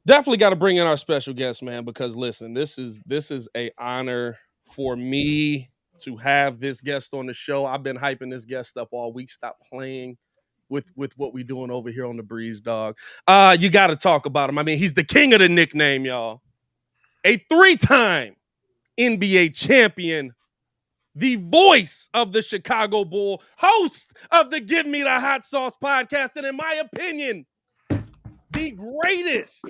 Definitely got to bring in our special guest, man, because listen, this is a honor for me to have this guest on the show. I've been hyping this guest up all week. Stop playing with what we doing over here on the Breeze, dog. You got to talk about him. I mean, he's the king of the nickname, y'all. A 3-time NBA champion, the voice of the Chicago Bull, host of the Give Me the Hot Sauce podcast, and in my opinion, the greatest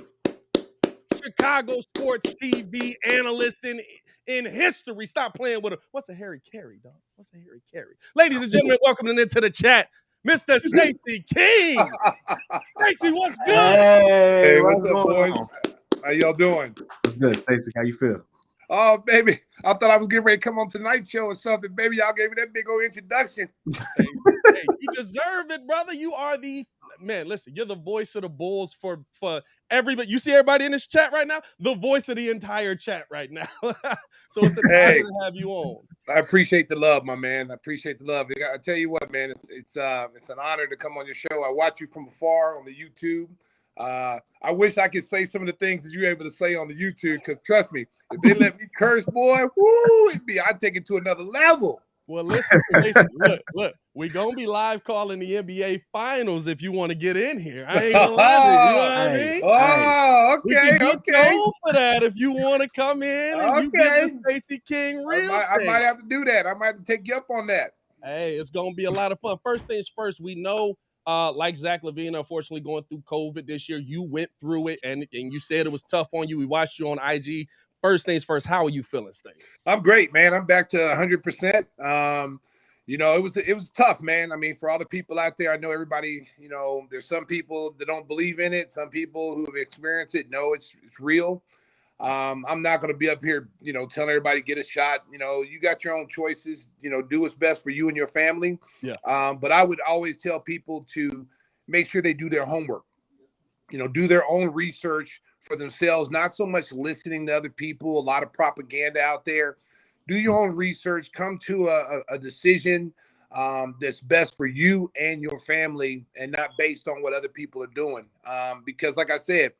Chicago sports TV analyst in history. Stop playing with him. What's a Harry Carey, dog? What's a Harry Carey? Ladies and gentlemen, welcome into the chat, Mr. Stacy King. Stacy, what's good? Hey, what's up, boys? How y'all doing? What's good, Stacy? How you feel? Oh, baby, I thought I was getting ready to come on Tonight Show or something. Baby, y'all gave me that big old introduction. Hey, you deserve it, brother. You are the man. Listen, you're the voice of the Bulls for everybody. You see everybody in this chat right now? The voice of the entire chat right now. So it's an honor to have you on. I appreciate the love, my man. I appreciate the love. I tell you what, man, it's an honor to come on your show. I watch you from afar on the YouTube. I wish I could say some of the things that you're able to say on the YouTube, because trust me, if they let me curse, boy, I'd take it to another level. Well, listen, look, we're going to be live calling the NBA Finals if you want to get in here. I ain't going to lie to you. You know what I mean? Oh, okay, we can get you for that if you want to come in and you get the Stacey King real I might have to do that. I might have to take you up on that. Hey, it's going to be a lot of fun. First things first, we know, like Zach LaVine, unfortunately going through COVID this year, you went through it and you said it was tough on you. We watched you on IG. First things first, how are you feeling, Stace? I'm great, man. I'm back to 100%. It was tough, man. I mean, for all the people out there, I know everybody, there's some people that don't believe in it. Some people who have experienced it know it's real. I'm not going to be up here, telling everybody get a shot. You got your own choices, do what's best for you and your family. Yeah. But I would always tell people to make sure they do their homework, do their own research for themselves, not so much listening to other people, a lot of propaganda out there. Do your own research, come to a decision that's best for you and your family and not based on what other people are doing. Because like I said,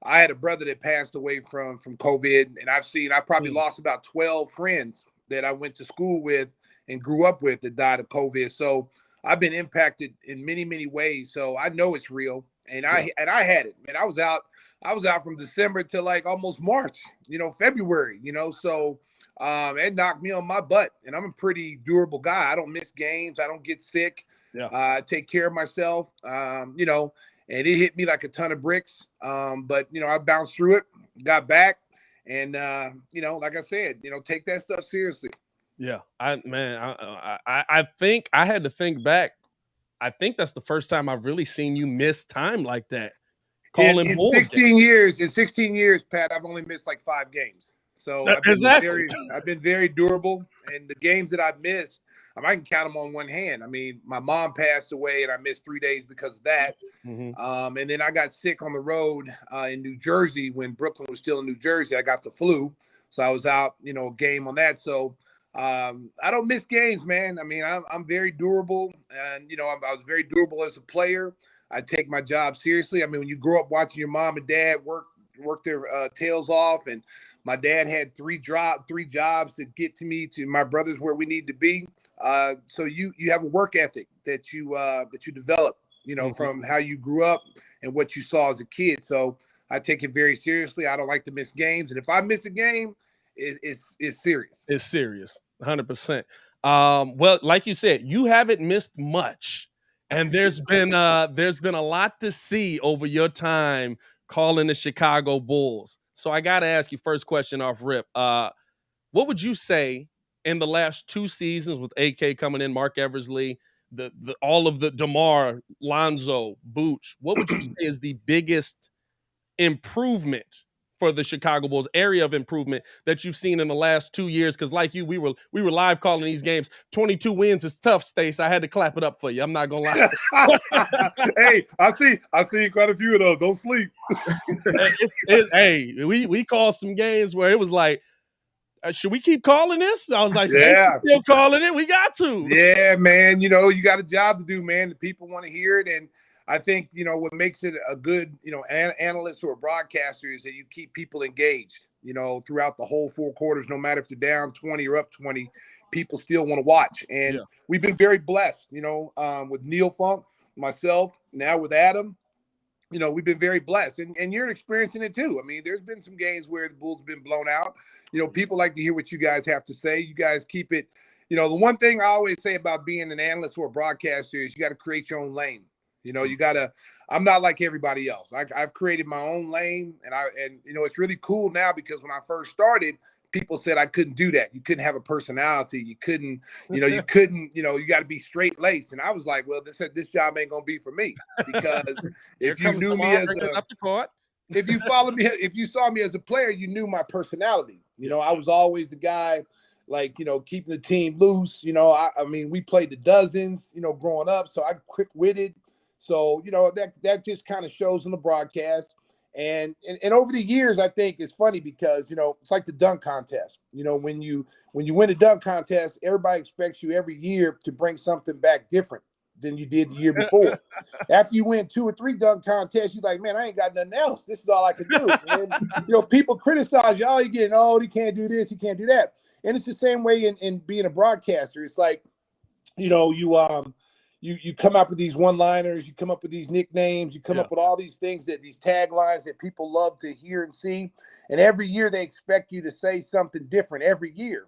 I had a brother that passed away from COVID, and I probably lost about 12 friends that I went to school with and grew up with that died of COVID. So I've been impacted in many, many ways. So I know it's real. And I had it, man. I was out from December till like almost March, February, so it knocked me on my butt. And I'm a pretty durable guy. I don't miss games. I don't get sick. Yeah. I take care of myself, and it hit me like a ton of bricks. But, I bounced through it, got back. And, like I said, take that stuff seriously. Yeah, I think I had to think back. I think that's the first time I've really seen you miss time like that. In 16 years, Pat, I've only missed like 5 games. So I've been very durable. And the games that I've missed, I can count them on one hand. I mean, my mom passed away and I missed 3 days because of that. Mm-hmm. And then I got sick on the road in New Jersey when Brooklyn was still in New Jersey. I got the flu. So I was out, a game on that. So I don't miss games, man. I mean, I'm very durable. And, I was very durable as a player. I take my job seriously. I mean, when you grow up watching your mom and dad work their tails off, and my dad had 3 jobs to get to my brothers where we need to be. So you have a work ethic that you develop, Mm-hmm. from how you grew up and what you saw as a kid. So I take it very seriously. I don't like to miss games, and if I miss a game, it's serious. It's serious, 100%. Well, like you said, you haven't missed much. And there's been a lot to see over your time calling the Chicago Bulls. So I got to ask you first question off rip. What would you say in the last 2 seasons with AK coming in, Mark Eversley, all of the DeMar, Lonzo, Booch, what would you say is the biggest improvement for the Chicago Bulls, area of improvement that you've seen in the last 2 years? Because like you, we were live calling these games. 22 wins is tough, Stace. I had to clap it up for you. I'm not gonna lie. Hey, I see quite a few of those. Don't sleep. Hey, we called some games where it was like, should we keep calling this? I was like, Stacey's still calling it. We got to. Yeah, man. You got a job to do, man. The people want to hear it, and I think, what makes it a good, analyst or a broadcaster is that you keep people engaged, throughout the whole 4 quarters, no matter if they're down 20 or up 20, people still want to watch. And we've been very blessed, with Neil Funk, myself, now with Adam. We've been very blessed, and you're experiencing it too. I mean, there's been some games where the Bulls have been blown out. People like to hear what you guys have to say. You guys keep it. The one thing I always say about being an analyst or a broadcaster is you got to create your own lane. You got to. I'm not like everybody else. I've created my own lane, and it's really cool now because when I first started, people said I couldn't do that. You couldn't have a personality. You couldn't, you couldn't, you got to be straight laced. And I was like, well, this job ain't going to be for me, because if you knew me as if you followed me, if you saw me as a player, you knew my personality. I was always the guy, like, keeping the team loose. I mean, we played the dozens, growing up. So I'm quick witted. So, that just kind of shows in the broadcast. And over the years, I think it's funny because, it's like the dunk contest. When you win a dunk contest, everybody expects you every year to bring something back different than you did the year before. After you win 2 or 3 dunk contests, you're like, man, I ain't got nothing else. This is all I can do. And, people criticize you. Oh, you're getting old. He can't do this. He can't do that. And it's the same way in being a broadcaster. It's like, you come up with these one-liners, you come up with these nicknames, you come up with all these things, these taglines that people love to hear and see. And every year they expect you to say something different every year,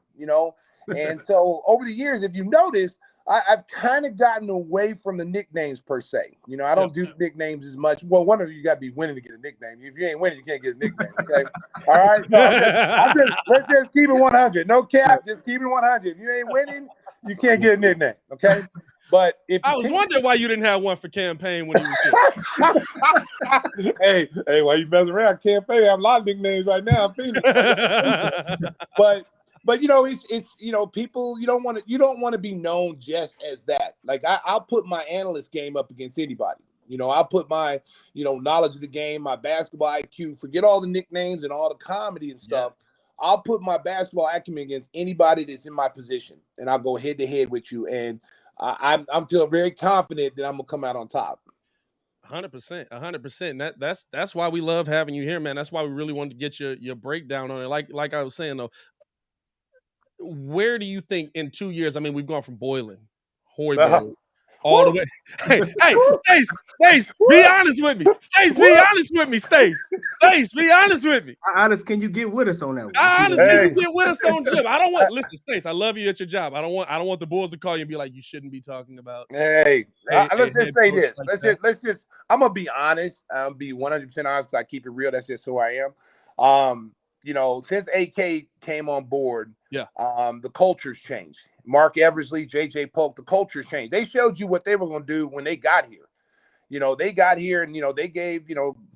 And so over the years, if you notice, I've kind of gotten away from the nicknames per se. I don't do nicknames as much. Well, one of you got to be winning to get a nickname. If you ain't winning, you can't get a nickname. Okay. All right. So let's just keep it 100. No cap. Just keep it 100. If you ain't winning, you can't get a nickname. Okay. But if I was wondering why you didn't have one for campaign when he was here. hey, why you messing around? Campaign, I have a lot of nicknames right now. But it's people, you don't want to be known just as that. Like I'll put my analyst game up against anybody. I'll put my knowledge of the game, my basketball IQ. Forget all the nicknames and all the comedy and stuff. Yes. I'll put my basketball acumen against anybody that's in my position, and I'll go head to head with you. And I'm feeling very confident that I'm gonna come out on top. 100%. That's why we love having you here, man. That's why we really wanted to get your breakdown on it. Like I was saying though, where do you think in 2 years? I mean, we've gone from Boylan, Hoiberg, all the way. Hey, Stace, be honest with me. Stace, be honest with me. Stace, be honest with me. Honest, can you get with us on that one? Can you get with us on Jim? I don't want. Listen, Stace, I love you at your job. I don't want the Bulls to call you and be like, you shouldn't be talking about. Let's just say this. Let's just. I'm gonna be honest. I'm be 100% honest because I keep it real. That's just who I am. Since AK came on board, the culture's changed. Mark Eversley, JJ Polk, the culture's changed. They showed you what they were going to do when they got here. They got here and, they gave,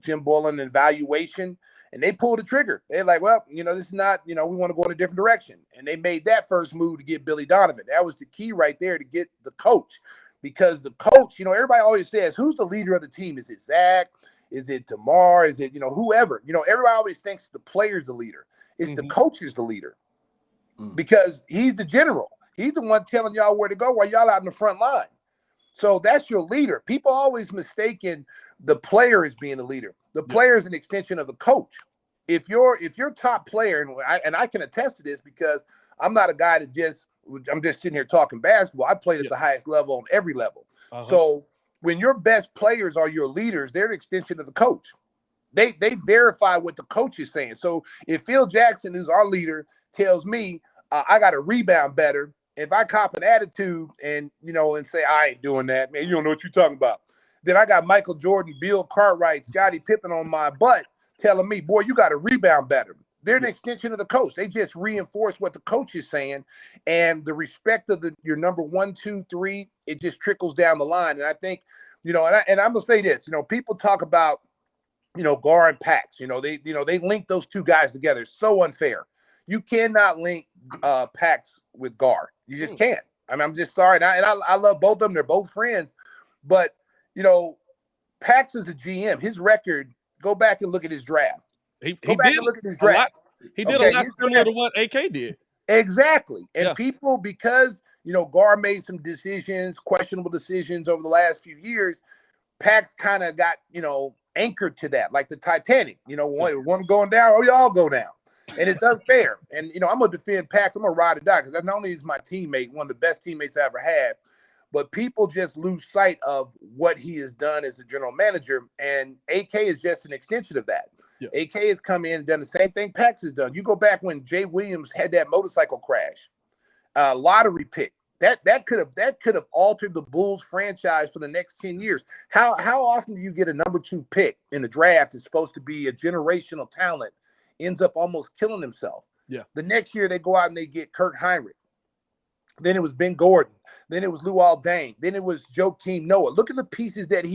Jim Boylan an evaluation and they pulled the trigger. They're like, well, this is not, we want to go in a different direction. And they made that first move to get Billy Donovan. That was the key right there to get the coach, because the coach, everybody always says, who's the leader of the team? Is it Zach? Is it DeMar? Is it, whoever? Everybody always thinks the player's the leader. It's the coach is the leader because he's the general. He's the one telling y'all where to go while y'all out in the front line. So that's your leader. People always mistaken the player as being the leader. The player is an extension of the coach. If your top player, and I can attest to this because I'm not a guy that I'm just sitting here talking basketball. I played at the highest level on every level. So when your best players are your leaders, they're an extension of the coach. They verify what the coach is saying. So if Phil Jackson, who's our leader, tells me I got to rebound better, if I cop an attitude and say I ain't doing that, man, you don't know what you're talking about, then I got Michael Jordan, Bill Cartwright, Scottie Pippen on my butt telling me, boy, you got to rebound better. They're an extension of the coach. They just reinforce what the coach is saying, and the respect of your number 1, 2, 3, it just trickles down the line. And I think, and I'm gonna say this, people talk about, Gar and Pax, they link those two guys together. It's so unfair. You cannot link Pax with Gar. You just can't. I mean, I'm just sorry. And I love both of them. They're both friends. But, Pax is a GM. His record, go back and look at his draft. Go back and look at his draft. He did a lot similar to what AK did. Exactly. And people, because, Gar made some decisions, questionable decisions over the last few years, Pax kind of got, anchored to that, like the Titanic. One going down, oh, y'all go down. And it's unfair. And, I'm going to defend Pax. I'm going to ride or die because not only is my teammate one of the best teammates I ever had, but people just lose sight of what he has done as a general manager. And AK is just an extension of that. Yeah. AK has come in and done the same thing Pax has done. You go back when Jay Williams had that motorcycle crash, lottery pick. That could have altered the Bulls franchise for the next 10 years. How often do you get a number 2 pick in the draft that's supposed to be a generational talent, ends up almost killing himself? Yeah. The next year they go out and they get Kirk Heinrich. Then it was Ben Gordon. Then it was Luol Deng. Then it was Joakim Noah. Look at the pieces that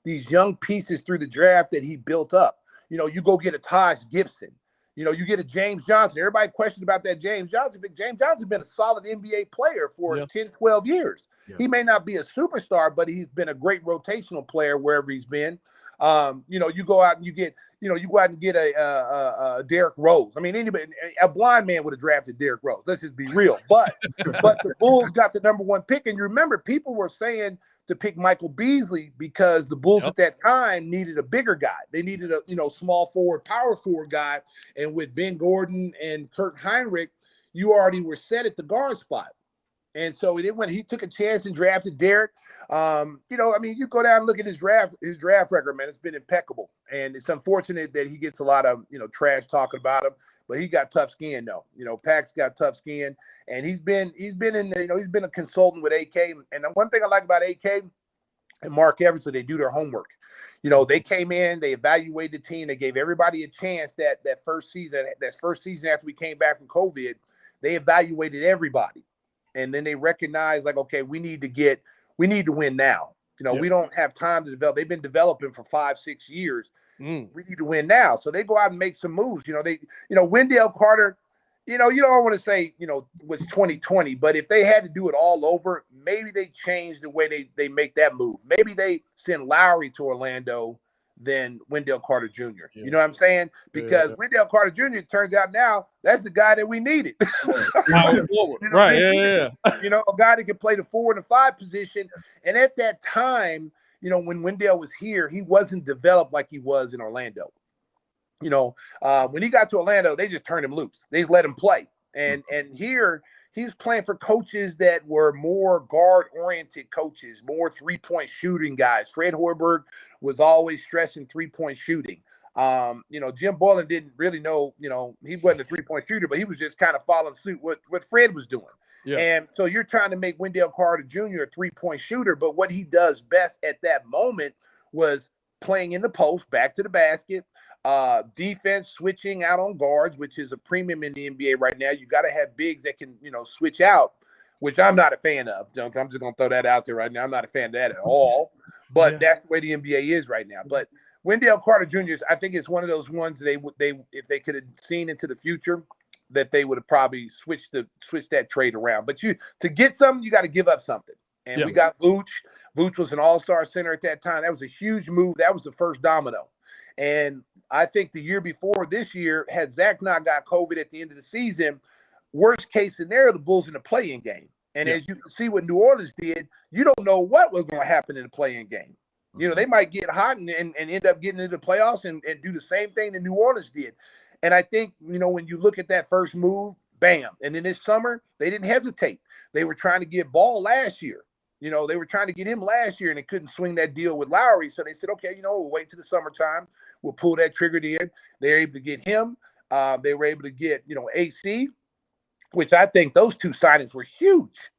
these young pieces through the draft that he built up. You go get a Taj Gibson. You get a James Johnson. Everybody questioned about that James Johnson, but James Johnson's been a solid NBA player for 10, 12 years. Yeah. He may not be a superstar, but he's been a great rotational player wherever he's been. You go out and you get a Derrick Rose. I mean, a blind man would have drafted Derrick Rose. Let's just be real. But the Bulls got the number 1 pick. And you remember, people were saying to pick Michael Beasley because the Bulls at that time needed a bigger guy. They needed a small forward, power forward guy. And with Ben Gordon and Kirk Heinrich, you already were set at the guard spot. And so when he took a chance and drafted Derrick, you go down and look at his draft record, man, it's been impeccable. And it's unfortunate that he gets a lot of, trash talking about him, but he got tough skin though. Pax got tough skin, and he's been a consultant with AK. And the one thing I like about AK and Mark Eversley, they do their homework. They came in, they evaluated the team, they gave everybody a chance that first season after we came back from COVID, they evaluated everybody. And then they recognized, like, okay, we need to win now. We don't have time to develop. They've been developing for 5-6 years. We need to win now. So they go out and make some moves. Wendell Carter, you don't want to say, was 2020, but if they had to do it all over, maybe they change the way they make that move. Maybe they send Lowry to Orlando than Wendell Carter Jr. Yeah. You know what I'm saying? Because Wendell Carter Jr. turns out now that's the guy that we needed. Right. Yeah. A guy that can play the 4 and the 5 position. And at that time, when Wendell was here, he wasn't developed like he was in Orlando. When he got to Orlando, they just turned him loose. They just let him play. And here he's playing for coaches that were more guard-oriented coaches, more three-point shooting guys. Fred Hoiberg was always stressing three-point shooting. Jim Boylan didn't really know, he wasn't a three-point shooter, but he was just kind of following suit what Fred was doing. Yeah. And so you're trying to make Wendell Carter Jr. a three-point shooter, but what he does best at that moment was playing in the post, back to the basket, defense, switching out on guards, which is a premium in the NBA right now. You got to have bigs that can, switch out, which I'm not a fan of. I'm just going to throw that out there right now. I'm not a fan of that at all, but that's the way the NBA is right now. But Wendell Carter Jr., I think it's one of those ones they if they could have seen into the future, that they would have probably switched that trade around. But to get something, you got to give up something. And we got Vooch. Vooch was an all-star center at that time. That was a huge move. That was the first domino. And I think the year before this year, had Zach not got COVID at the end of the season, worst case scenario, the Bulls in the play-in game. And as you can see what New Orleans did, you don't know what was going to happen in the play-in game. They might get hot and end up getting into the playoffs and do the same thing that New Orleans did. And I think, when you look at that first move, bam. And then this summer, they didn't hesitate. They were trying to get Ball last year. They were trying to get him last year, and they couldn't swing that deal with Lowry. So they said, okay, we'll wait till the summertime. We'll pull that trigger in. They were able to get him. They were able to get, AC, which I think those two signings were huge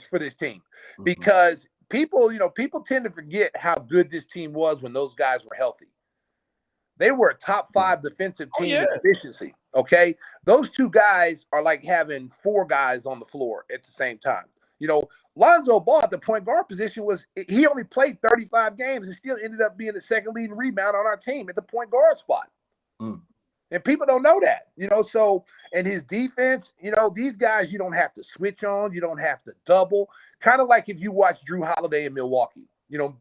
for this team. Because people tend to forget how good this team was when those guys were healthy. They were a top 5 defensive team in efficiency, okay? Those two guys are like having 4 guys on the floor at the same time. Lonzo Ball at the point guard position he only played 35 games and still ended up being the second leading rebound on our team at the point guard spot. And people don't know that, so, and his defense, these guys, you don't have to switch on. You don't have to double. Kind of like if you watch Drew Holiday in Milwaukee.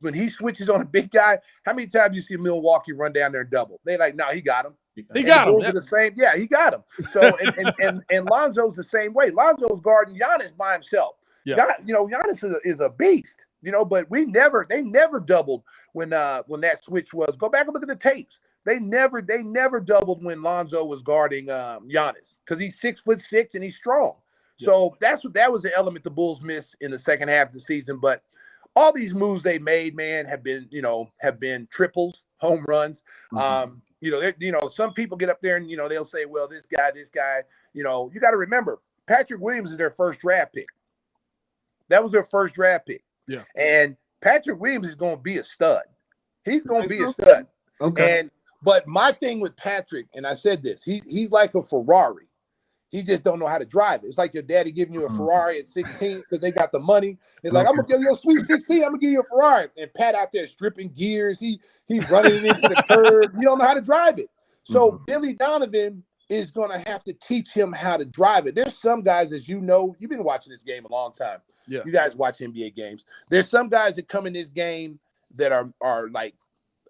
When he switches on a big guy, how many times you see Milwaukee run down there and double? They like, no, he got him. He got him. The same, he got him. So and Lonzo's the same way. Lonzo's guarding Giannis by himself. Yeah. Giannis is a beast. But they never doubled when that switch was. Go back and look at the tapes. They never doubled when Lonzo was guarding Giannis because he's 6'6" and he's strong. So that was the element the Bulls missed in the second half of the season. But all these moves they made, man, have been triples, home runs. Some people get up there and they'll say, well, this guy. You got to remember, Patrick Williams is their first draft pick. That was their first draft pick. Yeah. And Patrick Williams is going to be a stud. He's going to be a stud. Okay. But my thing with Patrick, and I said this, he's like a Ferrari. He just don't know how to drive it. It's like your daddy giving you a Ferrari at 16 because they got the money. It's like, I'm going to give you a sweet 16. I'm going to give you a Ferrari. And Pat out there stripping gears. He's running it into the curb. He don't know how to drive it. So Billy Donovan is going to have to teach him how to drive it. There's some guys, as you know, you've been watching this game a long time. Yeah. You guys watch NBA games. There's some guys that come in this game that are like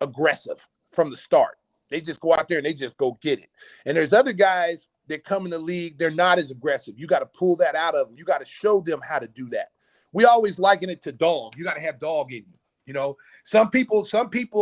aggressive from the start. They just go out there and they just go get it. And there's other guys that come in the league, they're not as aggressive. You got to pull that out of them. You got to show them how to do that. We always liken it to dog. You got to have dog in you. Some people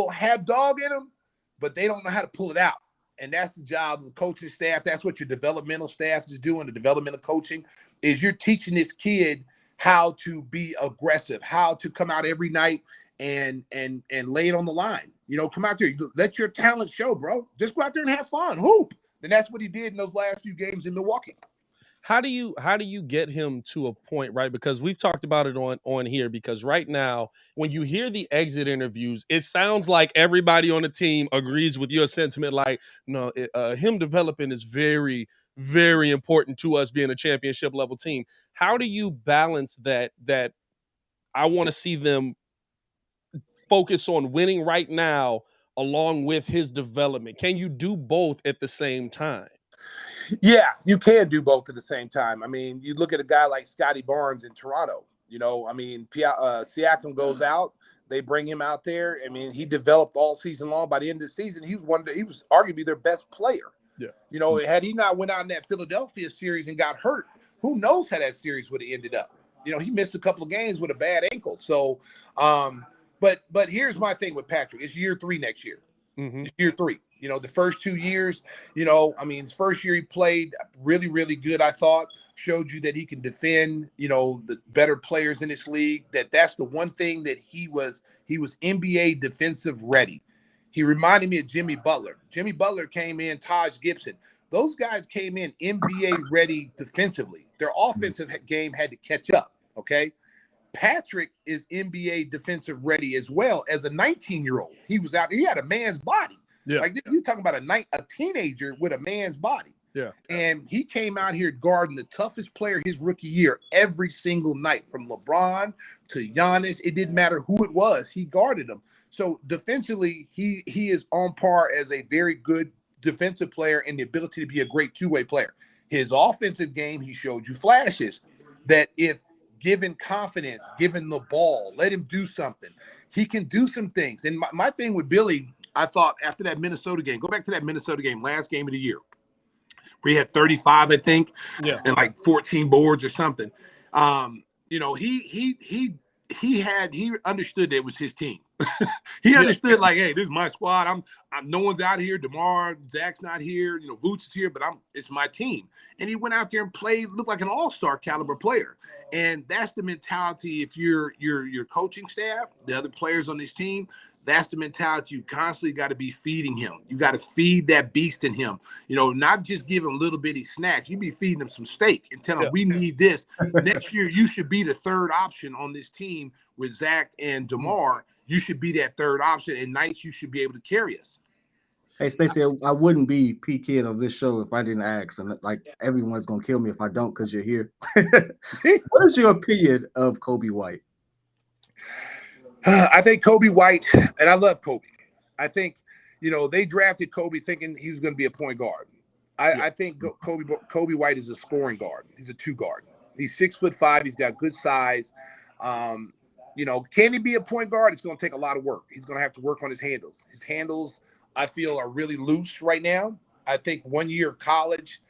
have dog in them, but they don't know how to pull it out. And that's the job of the coaching staff. That's what your developmental staff is doing. The developmental coaching is you're teaching this kid how to be aggressive, how to come out every night and lay it on the line. Come out there, let your talent show, bro. Just go out there and have fun, hoop. And that's what he did in those last few games in Milwaukee. How do you get him to a point, right? Because we've talked about it on here, because right now, when you hear the exit interviews, it sounds like everybody on the team agrees with your sentiment. Like, no, him developing is very, very important to us being a championship level team. How do you balance that I want to see them focus on winning right now along with his development? Can you do both at the same time? Yeah, you can do both at the same time. I mean, you look at a guy like Scottie Barnes in Toronto. Siakam goes out. They bring him out there. I mean, he developed all season long. By the end of the season, he was arguably their best player. Yeah. Had he not went out in that Philadelphia series and got hurt, who knows how that series would have ended up. He missed a couple of games with a bad ankle. So, but here's my thing with Patrick. It's year 3 next year. It's year 3. The first 2 years, his first year he played really, really good, I thought. Showed you that he can defend, the better players in this league. That's the one thing that he was NBA defensive ready. He reminded me of Jimmy Butler. Jimmy Butler came in, Taj Gibson. Those guys came in NBA ready defensively. Their offensive game had to catch up, okay? Patrick is NBA defensive ready as well as a 19-year-old. He was out. He had a man's body. Yeah. Like you're talking about a teenager with a man's body. Yeah. And he came out here guarding the toughest player his rookie year every single night, from LeBron to Giannis. It didn't matter who it was. He guarded them. So defensively, he is on par as a very good defensive player and the ability to be a great two-way player. His offensive game, he showed you flashes that if given confidence, given the ball, let him do something, he can do some things. And my thing with Billy, I thought after that Minnesota game, go back to that Minnesota game, last game of the year, where he had 35, I think, and like 14 boards or something. He understood that it was his team. He understood, like, hey, this is my squad. I'm no one's out here. DeMar, Zach's not here. Vooch is here, but it's my team. And he went out there and played, looked like an all-star caliber player. And that's the mentality. If you're your coaching staff, the other players on this team, that's the mentality. You constantly got to be feeding him. You got to feed that beast in him. Not just give him little bitty snacks. You be feeding him some steak and tell him we need this. Next year, you should be the third option on this team with Zach and DeMar. You should be that third option. And nights you should be able to carry us. Hey, Stacey, I wouldn't be P-Kid of this show if I didn't ask. And like everyone's going to kill me if I don't because you're here. What is your opinion of Coby White? I think Coby White, and I love Coby. I think, they drafted Coby thinking he was going to be a point guard. I think Coby White is a scoring guard. He's a 2 guard. He's 6'5". He's got good size. Can he be a point guard? It's going to take a lot of work. He's going to have to work on his handles. His handles, I feel, are really loose right now. I think 1 year of college,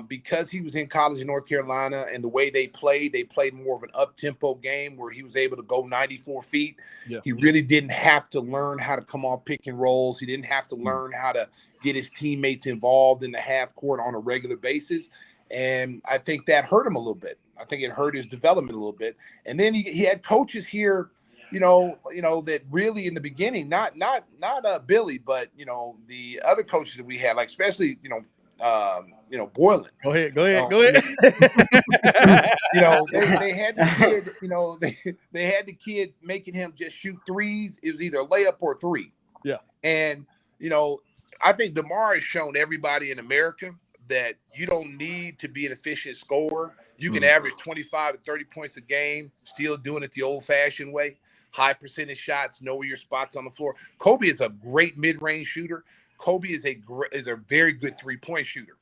Because he was in college in North Carolina and the way they played more of an up-tempo game where he was able to go 94 feet. Yeah. He really didn't have to learn how to come off pick and rolls. He didn't have to learn how to get his teammates involved in the half court on a regular basis. And I think that hurt him a little bit. I think it hurt his development a little bit. And then he had coaches here, that really in the beginning, not Billy, but the other coaches that we had, like especially Boylan. Go ahead. They had the kid, they had the kid making him just shoot threes. It was either a layup or three. Yeah. And I think DeMar has shown everybody in America that you don't need to be an efficient scorer. You can average 25 to 30 points a game, still doing it the old-fashioned way. High percentage shots, know where your spots on the floor. Kobe is a great mid-range shooter. Kobe is a very good three-point shooter.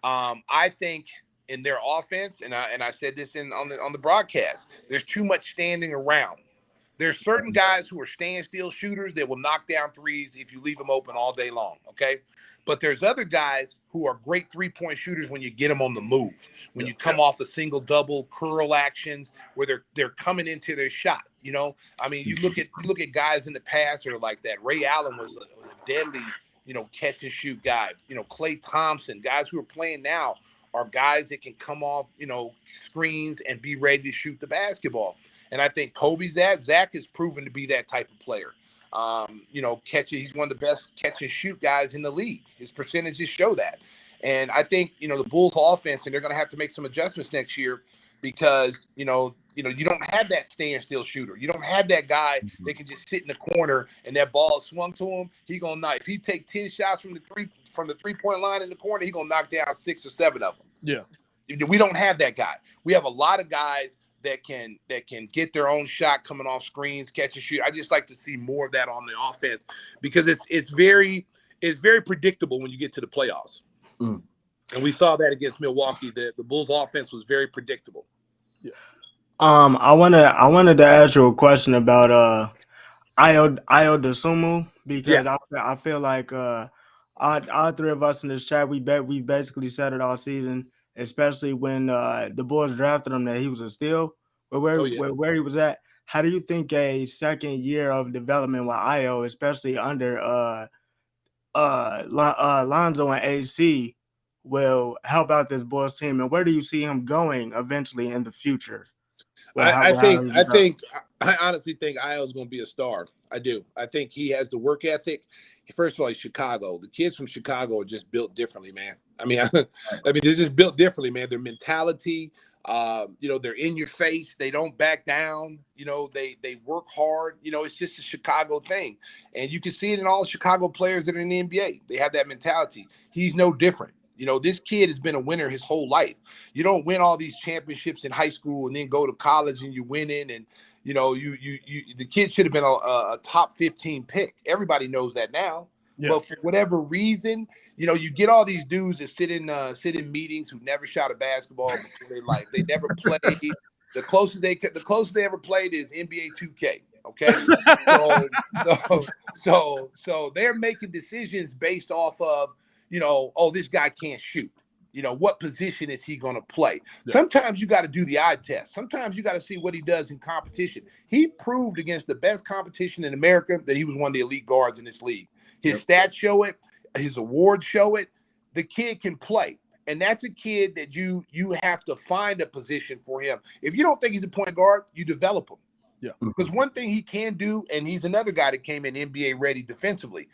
I think in their offense, and I said this on the broadcast, there's too much standing around. There's certain guys who are standstill shooters that will knock down threes if you leave them open all day long, okay? But there's other guys who are great three-point shooters when you get them on the move, when you come off a single, double, curl actions where they're coming into their shot. I mean, you look at guys in the past that are like that. Ray Allen was a deadly, catch and shoot guy. Klay Thompson, guys who are playing now are guys that can come off, screens and be ready to shoot the basketball. And I think Kobe's that. Zach has proven to be that type of player. He's one of the best catch and shoot guys in the league. His percentages show that. And I think, the Bulls offense, and they're going to have to make some adjustments next year because, you don't have that standstill shooter. You don't have that guy that can just sit in the corner and that ball swung to him. He going to knock. If he take 10 shots from the three-point line in the corner, he going to knock down 6 or 7 of them. Yeah. We don't have that guy. We have a lot of guys that can get their own shot coming off screens, catch and shoot. I just like to see more of that on the offense because it's very predictable when you get to the playoffs. And we saw that against Milwaukee. The Bulls offense was very predictable. Yeah. I wanted to ask you a question about Ayo Dosunmu because I feel like all three of us in this chat we basically said it all season, especially when the Bulls drafted him that he was a steal. But where he was at, how do you think a second year of development with Ayo, especially under Lonzo and AC, will help out this Bulls team, and where do you see him going eventually in the future? I honestly think Ayo's going to be a star. I do. I think he has the work ethic. First of all, he's Chicago. The kids from Chicago are just built differently, man. I mean, they're just built differently, man. Their mentality, they're in your face. They don't back down. They work hard. It's just a Chicago thing. And you can see it in all the Chicago players that are in the NBA. They have that mentality. He's no different. This kid has been a winner his whole life. You don't win all these championships in high school and then go to college and you win it. And, the kid should have been a top 15 pick. Everybody knows that now. Yeah. But for whatever reason, you get all these dudes that sit in meetings who never shot a basketball before their life. They never played. The closest they ever played is NBA 2K. Okay. So they're making decisions based off of, this guy can't shoot. What position is he going to play? Yeah. Sometimes you got to do the eye test. Sometimes you got to see what he does in competition. He proved against the best competition in America that he was one of the elite guards in this league. His stats show it. His awards show it. The kid can play. And that's a kid that you have to find a position for him. If you don't think he's a point guard, you develop him. Yeah. Because one thing he can do, and he's another guy that came in NBA ready defensively.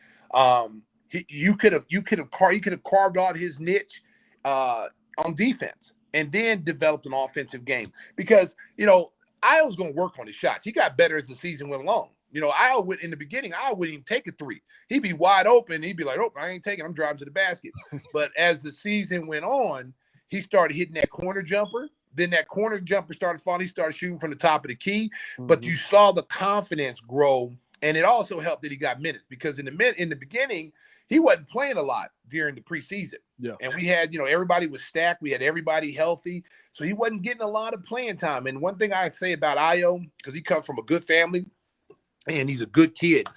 You could have carved out his niche on defense and then developed an offensive game because Ayo's going to work on his shots. He got better as the season went along. Ayo in the beginning, Ayo wouldn't even take a three. He'd be wide open. He'd be like, "Oh, I ain't taking. I'm driving to the basket." But as the season went on, he started hitting that corner jumper. Then that corner jumper started falling. He started shooting from the top of the key. But you saw the confidence grow, and it also helped that he got minutes because in the beginning, he wasn't playing a lot during the preseason. Yeah. And we had, everybody was stacked. We had everybody healthy. So he wasn't getting a lot of playing time. And one thing I say about Ayo, because he comes from a good family and he's a good kid,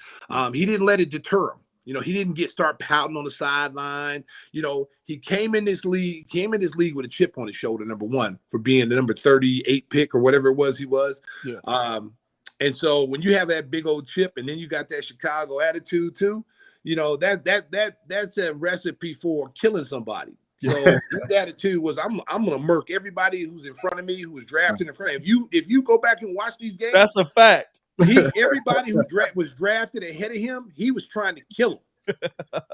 he didn't let it deter him. You know, he didn't start pouting on the sideline. You know, he came in this league with a chip on his shoulder, number one, for being the number 38 pick or whatever it was he was. Yeah. And so when you have that big old chip and then you got that Chicago attitude too, you know, that's a recipe for killing somebody. So his attitude was, I'm gonna murk everybody who's in front of me, who was drafted in front of me. If you go back and watch these games, that's a fact. Everybody who was drafted ahead of him, he was trying to kill him.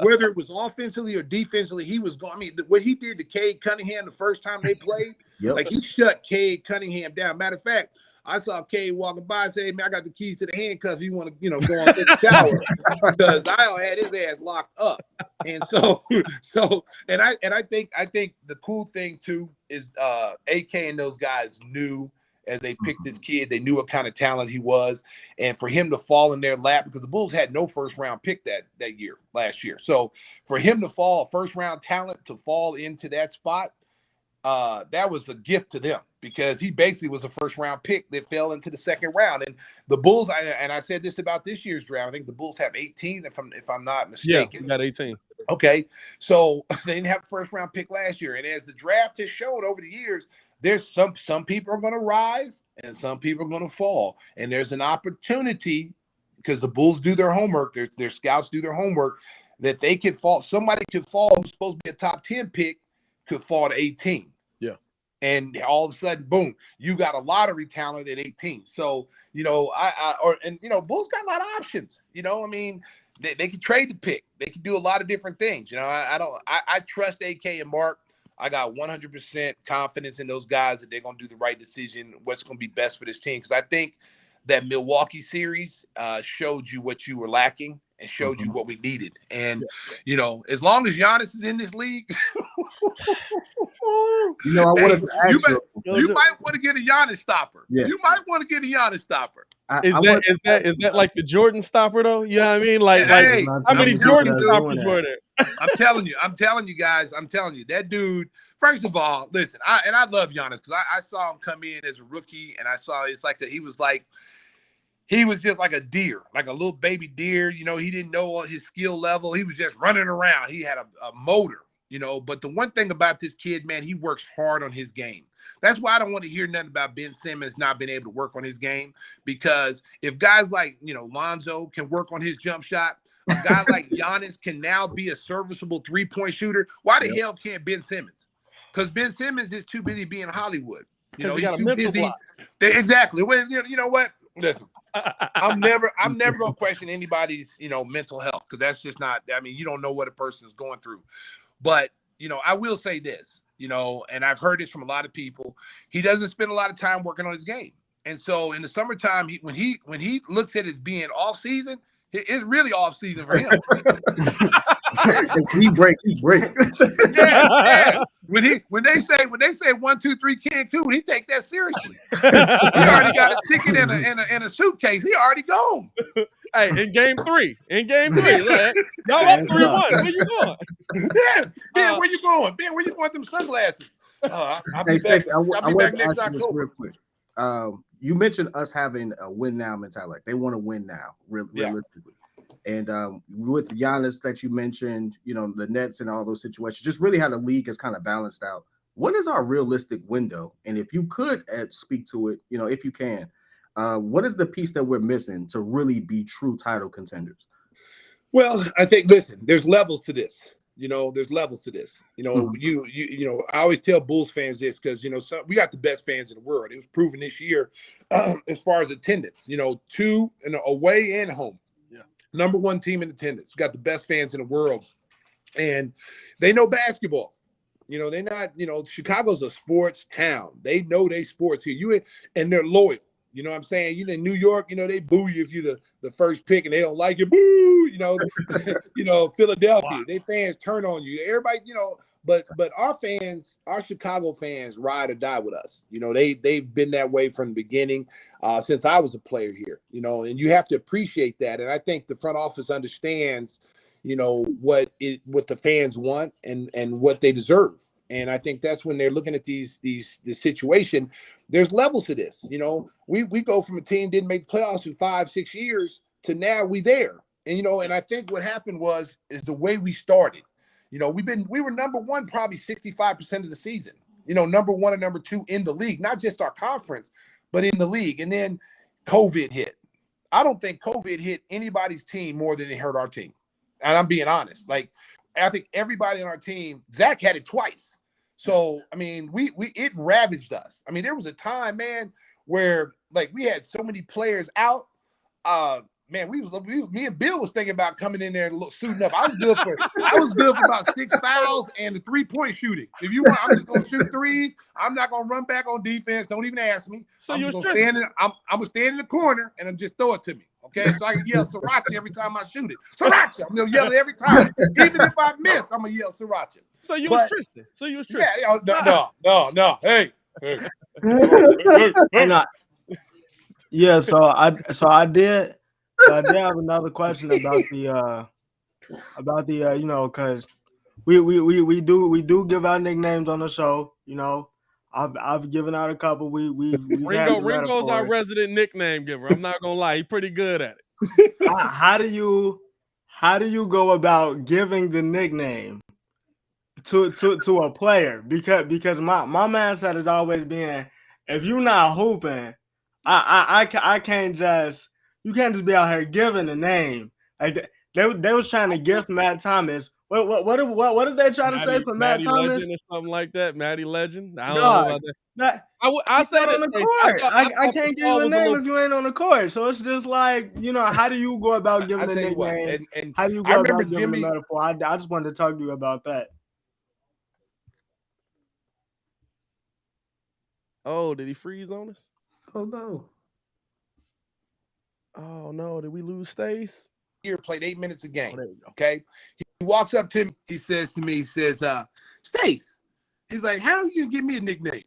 Whether it was offensively or defensively, he was going. I mean, what he did to Cade Cunningham the first time they played, like he shut Cade Cunningham down. Matter of fact, I saw Cade walking by and say, "Hey, man, I got the keys to the handcuffs. You want to, go on to the shower?" Because Ayo had his ass locked up. And and I think the cool thing too is AK and those guys knew as they picked this kid, they knew what kind of talent he was, and for him to fall in their lap, because the Bulls had no first round pick that last year. So for him to fall, first round talent to fall into that spot, that was a gift to them, because he basically was a first round pick that fell into the second round. And the Bulls, I said this about this year's draft, I think the Bulls have 18, if I'm not mistaken. Yeah, we got 18. Okay, so they didn't have a first round pick last year, and as the draft has shown over the years, there's some people are going to rise and some people are going to fall, and there's an opportunity, because the Bulls do their homework, their scouts do their homework, that they could fall. Somebody could fall who's supposed to be a top 10 pick could fall to 18. Yeah. And all of a sudden, boom, you got a lottery talent at 18. So, Bulls got a lot of options. You know, I mean, they could trade the pick. They could do a lot of different things. You know, I trust AK and Mark. I got 100% confidence in those guys that they're going to do the right decision, what's going to be best for this team. Because I think that Milwaukee series showed you what you were lacking and showed you what we needed. And, as long as Giannis is in this league, I wanted to ask you might want to get a Giannis stopper. Yeah. You might want to get a Giannis stopper. Is that like the Jordan stopper though? You know what I mean? Like how many Jordan stoppers were there? I'm telling you guys, that dude, first of all, listen, I love Giannis, because I saw him come in as a rookie, and I saw he was just like a deer, like a little baby deer. You know, he didn't know his skill level. He was just running around. He had a motor, but the one thing about this kid, man, he works hard on his game. That's why I don't want to hear nothing about Ben Simmons not being able to work on his game, because if guys like, Lonzo can work on his jump shot, a guy like Giannis can now be a serviceable three-point shooter, why the hell can't Ben Simmons? Because Ben Simmons is too busy being Hollywood. He's too busy. Block. Exactly. Well, you know what? Listen, I'm never gonna question anybody's, mental health, because that's just not. I mean, you don't know what a person is going through. But I will say this. And I've heard this from a lot of people. He doesn't spend a lot of time working on his game, and so in the summertime, when he looks at it as being off season, it's really off season for him. he break. Yeah. When they say 1, 2, 3 Cancun, he take that seriously. He already got a ticket and a suitcase. He already gone. Hey, in game three, right? Y'all up 3-1. Where you going? Ben, where you going? Ben, where you going with them sunglasses? I'll be Stacey, back next ask you this October. real quick. You mentioned us having a win now mentality. Like they want to win now, realistically. And with Giannis that you mentioned, the Nets and all those situations, just really how the league is kind of balanced out. What is our realistic window? And if you could speak to it, if you can, what is the piece that we're missing to really be true title contenders? Well, I think, listen, there's levels to this. There's levels to this. I always tell Bulls fans this, because we got the best fans in the world. It was proven this year as far as attendance. 2 away and home. Number 1 team in attendance. We got the best fans in the world, and they know basketball. They're not. Chicago's a sports town. They know they sports here. And they're loyal. You know what I'm saying? In New York, they boo you if you're the first pick and they don't like you. Boo! Philadelphia, they fans turn on you. Everybody, but our fans, our Chicago fans, ride or die with us. They've been that way from the beginning, since I was a player here. And you have to appreciate that. And I think the front office understands, what the fans want and what they deserve. And I think that's when they're looking at this situation. There's levels to this. We go from a team didn't make the playoffs in 5-6 years to now we there. And and I think what happened is the way we started. We were number one probably 65% of the season. Number one and number two in the league, not just our conference, but in the league. And then COVID hit. I don't think COVID hit anybody's team more than it hurt our team. And I'm being honest. Like, I think everybody on our team, Zach had it twice. So, I mean, it ravaged us. I mean, there was a time, man, where like we had so many players out. Man, me and Bill was thinking about coming in there and suiting up. I was good for about 6 fouls and the 3-point shooting. If you want, I'm just gonna shoot threes. I'm not gonna run back on defense. Don't even ask me. So I'm you gonna stand in the corner and I'm just throw it to me. Okay, so I can yell Sriracha every time I shoot it. Sriracha, I'm gonna yell it every time. Even if I miss, I'm gonna yell Sriracha. So you was Tristan. Yeah, no. Hey. Yeah, so I did have another question about the because we do give out nicknames on the show. I've given out a couple. Ringo's our resident nickname giver. I'm not gonna lie, he's pretty good at it. How do you go about giving the nickname to a player? Because my mindset has always been, if you're not hooping, I can't just, you can't just be out here giving a name. Like they was trying to gift Matt Thomas. What did they try to say for Matt Thomas? Legend or something like that. Matty Legend. I don't know about that. I said on the court. I can't give you a name if you ain't on the court. So it's just like, how do you go about giving a nickname? And how do you go about giving a metaphor? I just wanted to talk to you about that. Oh, did he freeze on us? Oh no. Oh no, did we lose Stace? Here played 8 minutes a game. Okay. He walks up to me, he says, Stace. He's like, how are you gonna give me a nickname?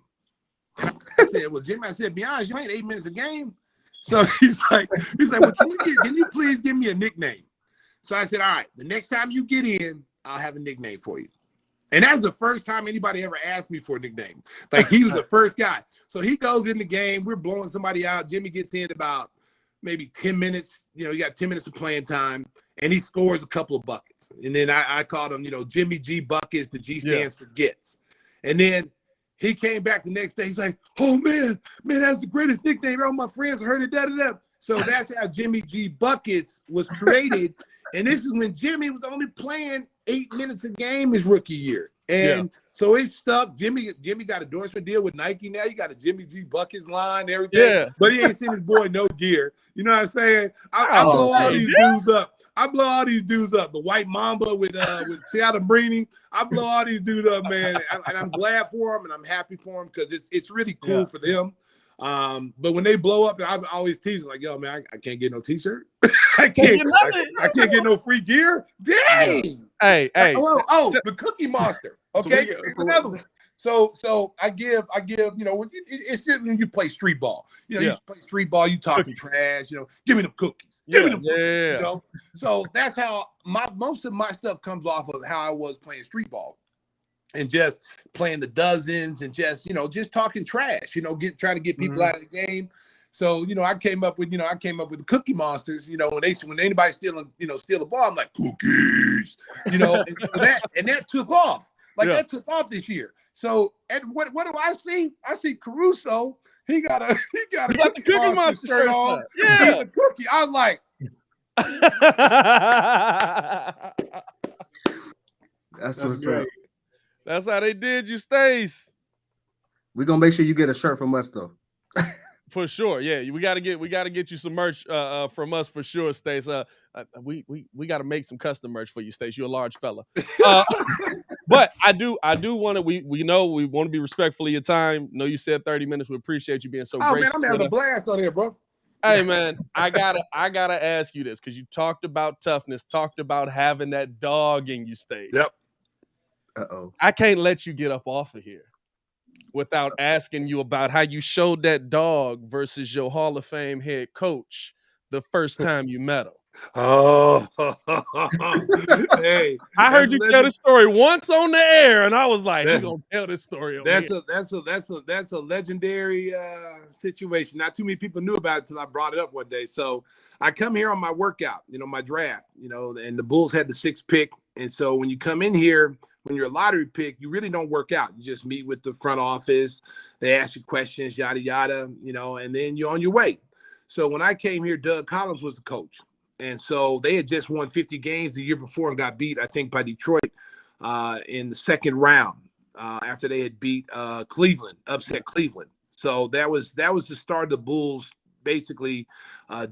I said, well, Jimmy, be honest, you ain't 8 minutes a game. So he's like, well, can you please give me a nickname? So I said, all right, the next time you get in, I'll have a nickname for you. And that's the first time anybody ever asked me for a nickname. Like, he was the first guy. So he goes in the game, we're blowing somebody out. Jimmy gets in about maybe 10 minutes, you got 10 minutes of playing time, and he scores a couple of buckets. And then I called him, Jimmy G Buckets. The G stands for gets. And then he came back the next day. He's like, oh, man, that's the greatest nickname. All my friends heard it, da-da-da. So that's how Jimmy G Buckets was created. And this is when Jimmy was only playing 8 minutes a game his rookie year. And so it stuck. Jimmy got an endorsement deal with Nike now. You got a Jimmy G Buckets line, everything. Yeah. But he ain't seen his boy no gear. You know what I'm saying? I blow all these dudes up. The White Mamba with Seattle Breeny. I blow all these dudes up, man. And I'm glad for them and I'm happy for them because it's really cool for them. But when they blow up, I always tease them like, yo, man, I can't get no t-shirt. I can't get no free gear. Dang. Hey. The Cookie Monster. Okay, here's another one. So I give, it's just when you play street ball. You play street ball, you talking trash, give me them cookies. Give me them cookies, So that's how most of my stuff comes off of how I was playing street ball. And just playing the dozens and just talking trash, trying to get people out of the game. So, I came up with the Cookie Monsters, when anybody steal the ball, I'm like, cookies, and that took off. That took off this year. So, and what do I see? I see Caruso. He got the Cookie Monster shirt on. Yeah. He's a cookie. I was like, that's what's up. That's how they did you, Stace. We're gonna make sure you get a shirt from us though. For sure, yeah. We gotta get you some merch from us for sure, Stace. We gotta make some custom merch for you, Stace. You're a large fella. But I do want to. We know we want to be respectful of your time. Know you said 30 minutes. We appreciate you being so great. Oh man, I'm having a blast on here, bro. Hey man, I gotta ask you this because you talked about toughness, talked about having that dog in you, Stace. Yep. I can't let you get up off of here without asking you about how you showed that dog versus your Hall of Fame head coach the first time you met him. Oh, hey, I heard you tell this story once on the air, and I was like, "He gonna tell this story on here." That's a legendary situation. Not too many people knew about it until I brought it up one day. So I come here on my workout, my draft, and the Bulls had the 6th pick. And so when you come in here, when you're a lottery pick, you really don't work out. You just meet with the front office. They ask you questions, yada yada, and then you're on your way. So when I came here, Doug Collins was the coach. And so they had just won 50 games the year before and got beat, I think, by Detroit in the 2nd round after they had beat Cleveland, upset Cleveland. So that was the start of the Bulls' basically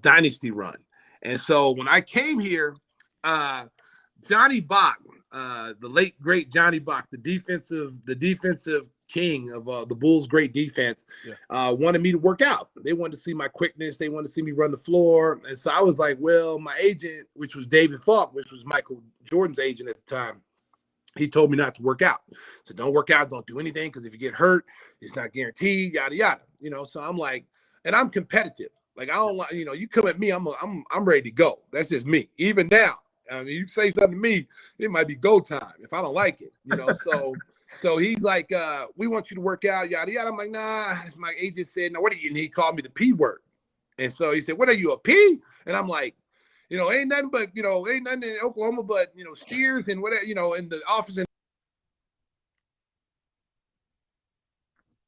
dynasty run. And so when I came here, Johnny Bach, the late great Johnny Bach, the defensive king of the Bulls' great defense, wanted me to work out. They wanted to see my quickness. They wanted to see me run the floor. And so I was like, well, my agent, which was David Falk, which was Michael Jordan's agent at the time, he told me not to work out. So don't work out, don't do anything, because if you get hurt, it's not guaranteed, yada yada. So I'm like, and I'm competitive. Like I don't like, you come at me, I'm ready to go. That's just me. Even now, I mean, you say something to me, it might be go time if I don't like it. So he's like, we want you to work out, yada yada. I'm like, nah. My agent said, no. What are you? And he called me the P word. And so he said, what are you, a P? And I'm like, ain't nothing but, ain't nothing in Oklahoma but, steers and whatever, in the office. And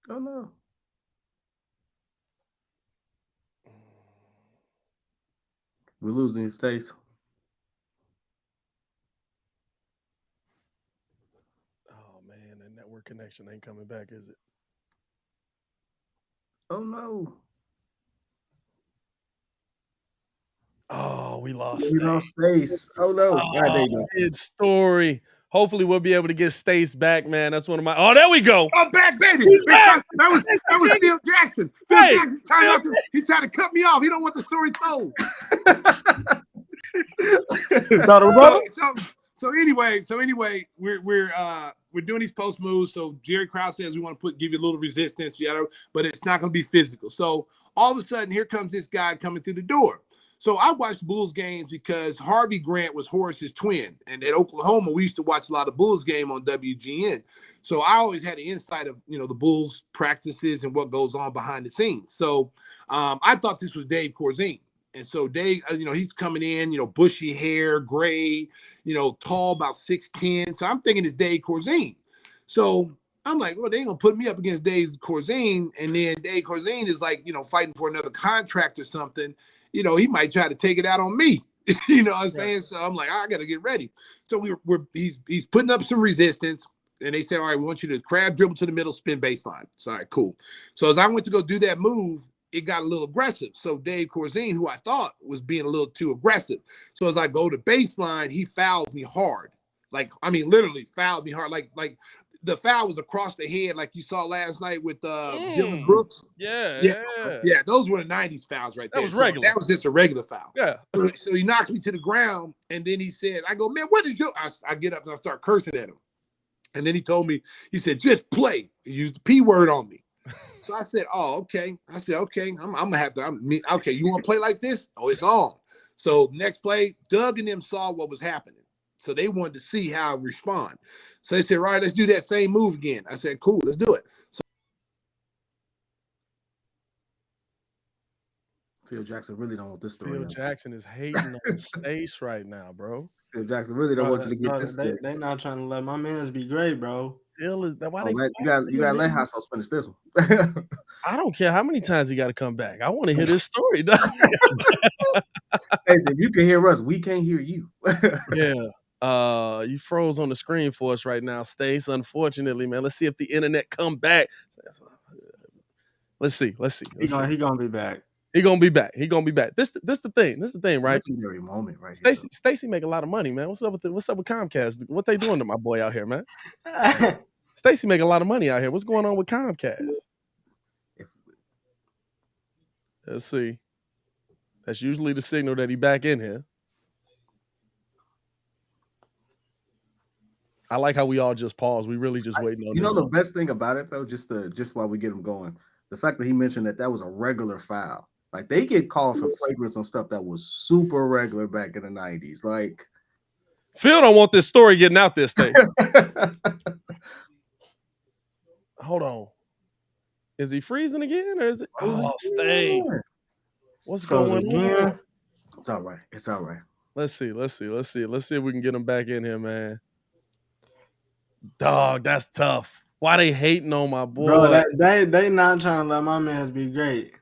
oh no. We're losing Stacy. Oh man, the network connection ain't coming back, is it? Oh no. Oh, we lost We lost Stace. Oh no. Good story. Hopefully we'll be able to get Stace back, man. That's one of my. Oh, there we go. I'm back, baby. He's back. That was Phil Jackson. Phil Jackson he tried to cut me off. He don't want the story told. So anyway, we're doing these post moves. So Jerry Krause says we want to give you a little resistance, but it's not going to be physical. So all of a sudden, here comes this guy coming through the door. So I watched Bulls games because Harvey Grant was Horace's twin. And at Oklahoma, we used to watch a lot of Bulls game on WGN. So I always had the insight of, the Bulls practices and what goes on behind the scenes. So I thought this was Dave Corzine. And so Dave, he's coming in, bushy hair, gray, tall, about 6'10". So I'm thinking it's Dave Corzine. So I'm like, well, they ain't going to put me up against Dave Corzine. And then Dave Corzine is like, fighting for another contract or something. He might try to take it out on me. You know what I'm saying? So I'm like, I got to get ready. So he's putting up some resistance. And they say, all right, we want you to crab dribble to the middle, spin baseline. So, all right, cool. So as I went to go do that move, it got a little aggressive. So Dave Corzine, who I thought was being a little too aggressive. So as I go to baseline, he fouled me hard. Literally fouled me hard. Like the foul was across the head, like you saw last night with Dylan Brooks. Yeah. Those were the 90s fouls right there. That was regular. That was just a regular foul. Yeah. So he knocks me to the ground, and then he said, I go, man, what did you? I get up and I start cursing at him. And then he told me, he said, just play. He used the P word on me. So I said, oh, okay. I said, okay, I'm going to have to, okay, you want to play like this? Oh, it's on. So next play, Doug and them saw what was happening. So they wanted to see how I respond. So they said, right, let's do that same move again. I said, cool, let's do it. So Phil Jackson really don't want this story. Phil Jackson is hating on Stace right now, bro. Phil Jackson really don't want you to get this. They not trying to let my mans be great, bro. Phil is why you gotta let Hot Sauce finish this one. I don't care how many times he got to come back. I want to hear this story. Stacey, if you can hear us, we can't hear you. Yeah. You froze on the screen for us right now, Stace. Unfortunately, man. Let's see if the internet come back. Let's see. He gonna be back. He gonna be back. This the thing, right? Legendary moment, right? Stacy make a lot of money, man. What's up with Comcast? What they doing to my boy out here, man? Stacy make a lot of money out here. What's going on with Comcast? Let's see. That's usually the signal that he back in here. I like how we all just pause. We really just waiting on. You know the best thing about it though, just while we get him going, the fact that he mentioned that was a regular foul. Like they get called for flagrants on stuff that was super regular back in the 90s. Like Phil don't want this story getting out there, Stacy. Hold on. Is he freezing again or is it? Oh, Stace. What's going on? It's all right. It's all right. Let's see if we can get him back in here, man. Dog, that's tough. Why they hating on my boy? Bro, they not trying to let my man be great.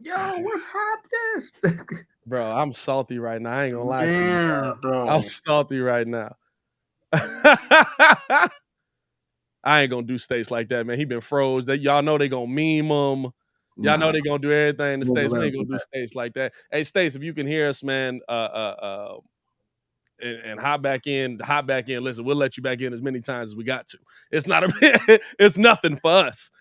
Yo, what's happening? Bro, I'm salty right now. I ain't gonna lie to you. Bro. I'm salty right now. I ain't gonna do Stace like that, man. He been froze. Y'all know they gonna meme him. Y'all know they gonna do everything to Stace. We ain't gonna do Stace like that. Hey, Stace, if you can hear us, man, and hop back in. Listen, we'll let you back in as many times as we got to. It's not it's nothing for us.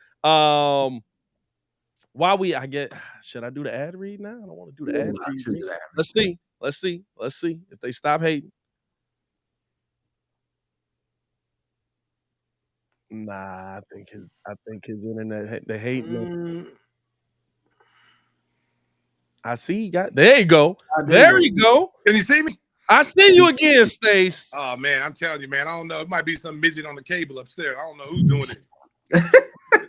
Should I do the ad read now? I don't want to do the ad read. Let's see if they stop hating. Nah, I think his internet they hate me. I see you got there you go. There you go. Can you see me? I see you again, Stace. Oh man, I'm telling you, man. I don't know. It might be some midget on the cable upstairs. I don't know who's doing it.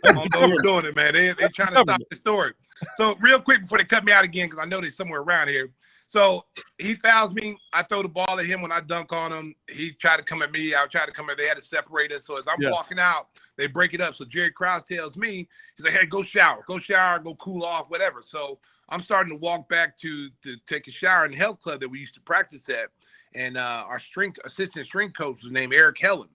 I don't know who's doing it, man. They're trying to stop the story. So real quick before they cut me out again, because I know they're somewhere around here. So he fouls me. I throw the ball at him when I dunk on him. He tried to come at me. I tried to come at. They had to separate us. So as I'm walking out, they break it up. So Jerry Krause tells me, he's like, "Hey, go shower, go cool off, whatever." So I'm starting to walk back to take a shower in the health club that we used to practice at. And our assistant strength coach was named Eric Helen.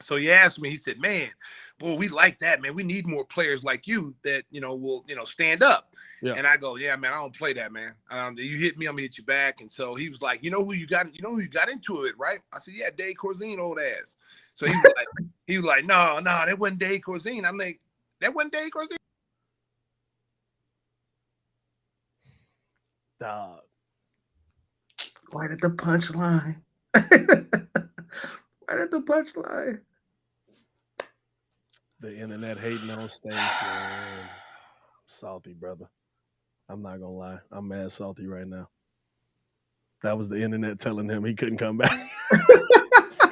So he asked me, he said, "Man, boy, we like that, man. We need more players like you that, will, stand up." Yeah. And I go, "Yeah, man, I don't play that, man. You hit me, I'm gonna hit you back." And so he was like, "You know who you got into it, right?" I said, "Yeah, Dave Corzine, old ass." So he was like, no, that wasn't Dave Corzine. I'm like, "That wasn't Dave Corzine?" Dog. Right at the punchline. Right at the punchline. The internet hating on Stacy, man. I'm salty, brother. I'm not gonna lie. I'm mad salty right now. That was the internet telling him he couldn't come back.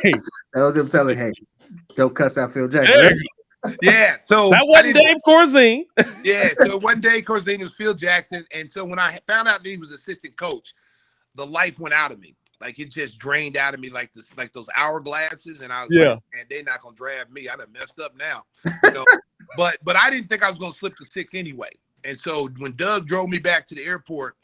Hey, that was him telling, "Hey, don't cuss out Phil Jackson." Yeah, so that wasn't Dave Corzine. Yeah, so one day Corzine was Phil Jackson, and so when I found out that he was assistant coach, the life went out of me. Like it just drained out of me like those hourglasses, and I was like, "Man, they're not gonna draft me. I done messed up now." But I didn't think I was gonna slip to 6 anyway. And so when Doug drove me back to the airport,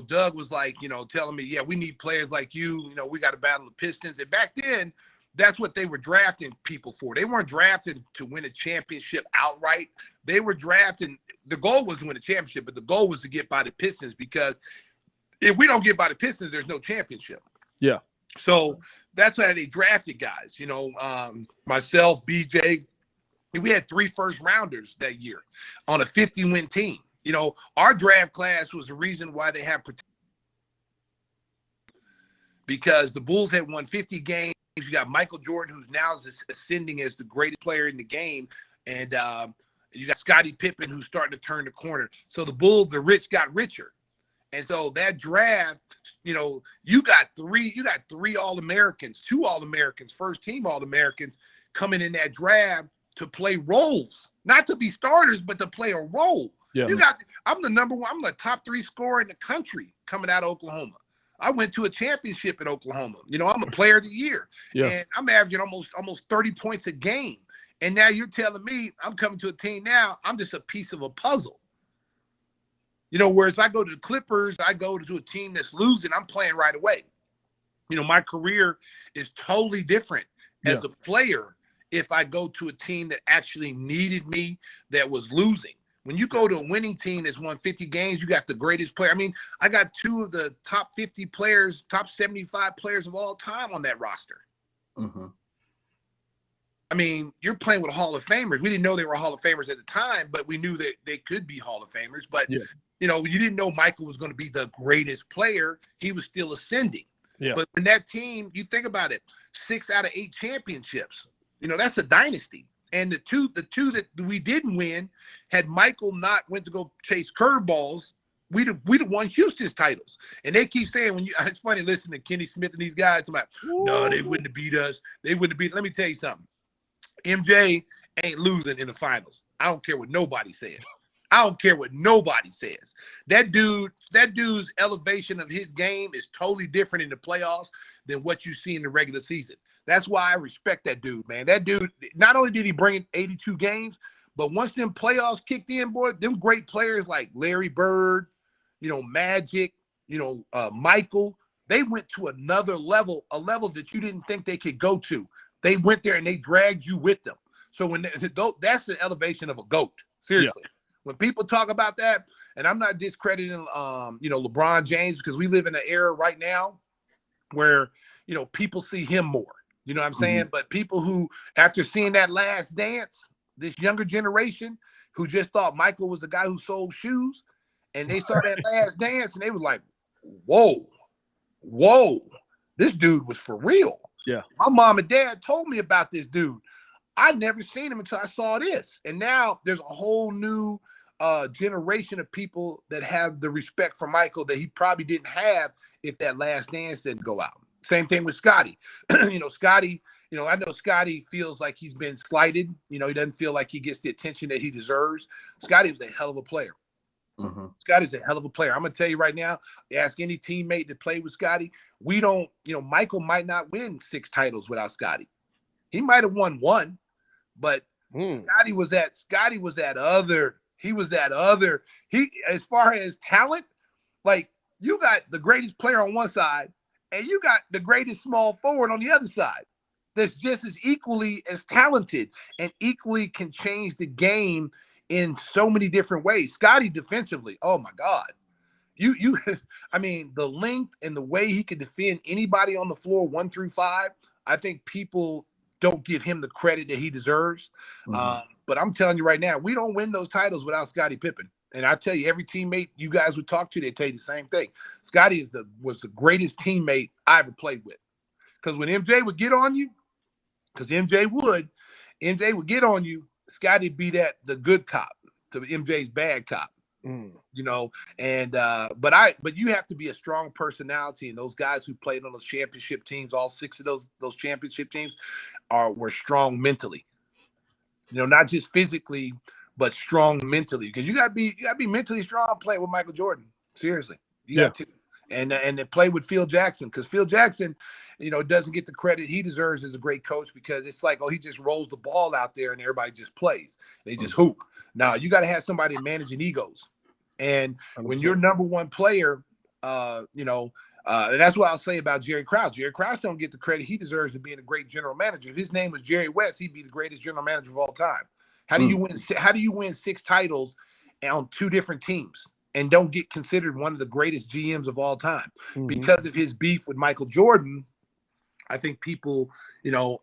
Doug was like, telling me, "Yeah, we need players like you. We got to battle the Pistons." And back then, that's what they were drafting people for. They weren't drafted to win a championship outright. They were drafting. The goal was to win a championship, but the goal was to get by the Pistons, because if we don't get by the Pistons, there's no championship. Yeah. So that's why they drafted guys. Myself, BJ. We had 3 first rounders that year on a 50-win team. Our draft class was the reason why they have protection, because the Bulls had won 50 games. You got Michael Jordan, who's now ascending as the greatest player in the game, and you got Scottie Pippen, who's starting to turn the corner. So the Bulls, the rich got richer. And so that draft, you got three All-Americans, 2 All-Americans, first team All-Americans coming in that draft to play roles, not to be starters, but to play a role. Yeah. I'm the number one, I'm the top 3 scorer in the country coming out of Oklahoma. I went to a championship in Oklahoma. I'm a player of the year. Yeah. And I'm averaging almost 30 points a game. And now you're telling me I'm coming to a team now, I'm just a piece of a puzzle. Whereas I go to the Clippers, I go to a team that's losing, I'm playing right away. My career is totally different as a player if I go to a team that actually needed me, that was losing. When you go to a winning team that's won 50 games, you got the greatest player. I mean, I got 2 of the top 50 players, top 75 players of all time on that roster. Mm-hmm. I mean, you're playing with Hall of Famers. We didn't know they were Hall of Famers at the time, but we knew that they could be Hall of Famers. But, you didn't know Michael was going to be the greatest player. He was still ascending. Yeah. But in that team, you think about it, 6 out of 8 championships. That's a dynasty. And the two that we didn't win, had Michael not went to go chase curveballs, we'd have won Houston's titles. And they keep saying, it's funny listening to Kenny Smith and these guys, I'm like, no, they wouldn't have beat us. They wouldn't have beat. Let me tell you something. MJ ain't losing in the finals. I don't care what nobody says. I don't care what nobody says. That dude's elevation of his game is totally different in the playoffs than what you see in the regular season. That's why I respect that dude, man. That dude, not only did he bring in 82 games, but once them playoffs kicked in, boy, them great players like Larry Bird, Magic, Michael, they went to another level, a level that you didn't think they could go to. They went there and they dragged you with them. So that's the elevation of a GOAT. Seriously. Yeah. When people talk about that, and I'm not discrediting, LeBron James, because we live in an era right now where, people see him more. You know what I'm saying? Mm-hmm. But people who, after seeing that Last Dance, this younger generation who just thought Michael was the guy who sold shoes, and they saw that Last Dance and they was like, whoa, this dude was for real. Yeah. My mom and dad told me about this dude. I'd never seen him until I saw this. And now there's a whole new generation of people that have the respect for Michael that he probably didn't have if that Last Dance didn't go out. Same thing with Scottie. Scottie, I know Scottie feels like he's been slighted. He doesn't feel like he gets the attention that he deserves. Scottie was a hell of a player. Mm-hmm. Scottie's a hell of a player. I'm going to tell you right now, ask any teammate that played with Scottie. We don't, Michael might not win 6 titles without Scottie. He might have won 1, but Scottie was that other. He was that other. As far as talent, like, you got the greatest player on one side and you got the greatest small forward on the other side that's just as equally as talented and equally can change the game in so many different ways. Scottie defensively, oh my God. I mean, the length and the way he could defend anybody on the floor 1 through 5, I think people don't give him the credit that he deserves. Mm-hmm. But I'm telling you right now, we don't win those titles without Scottie Pippen. And I tell you, every teammate you guys would talk to, they tell you the same thing. Scottie was the greatest teammate I ever played with. Because when MJ would get on you, because MJ would get on you, Scottie be the good cop to MJ's bad cop. But you have to be a strong personality, and those guys who played on those championship teams, all 6 of those championship teams were strong mentally. Not just physically, but strong mentally. Because you gotta be mentally strong playing with Michael Jordan. Seriously, you got to. And to play with Phil Jackson, because Phil Jackson, doesn't get the credit he deserves as a great coach, because it's like, he just rolls the ball out there and everybody just plays. They just hoop. Now you got to have somebody managing egos. And 100%. When you're number one player, and that's what I'll say about Jerry Krause. Jerry Krause don't get the credit he deserves to being a great general manager. If his name was Jerry West, he'd be the greatest general manager of all time. How do you win 6 titles on 2 different teams and don't get considered one of the greatest GMs of all time? Mm-hmm. Because of his beef with Michael Jordan, I think people,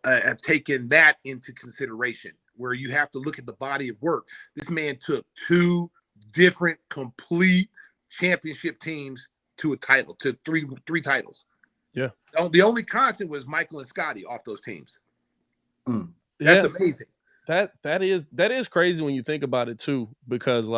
have taken that into consideration, where you have to look at the body of work. This man took 2 different complete championship teams to a title, to three titles. Yeah. The only constant was Michael and Scottie off those teams. That's amazing. That is crazy when you think about it too, because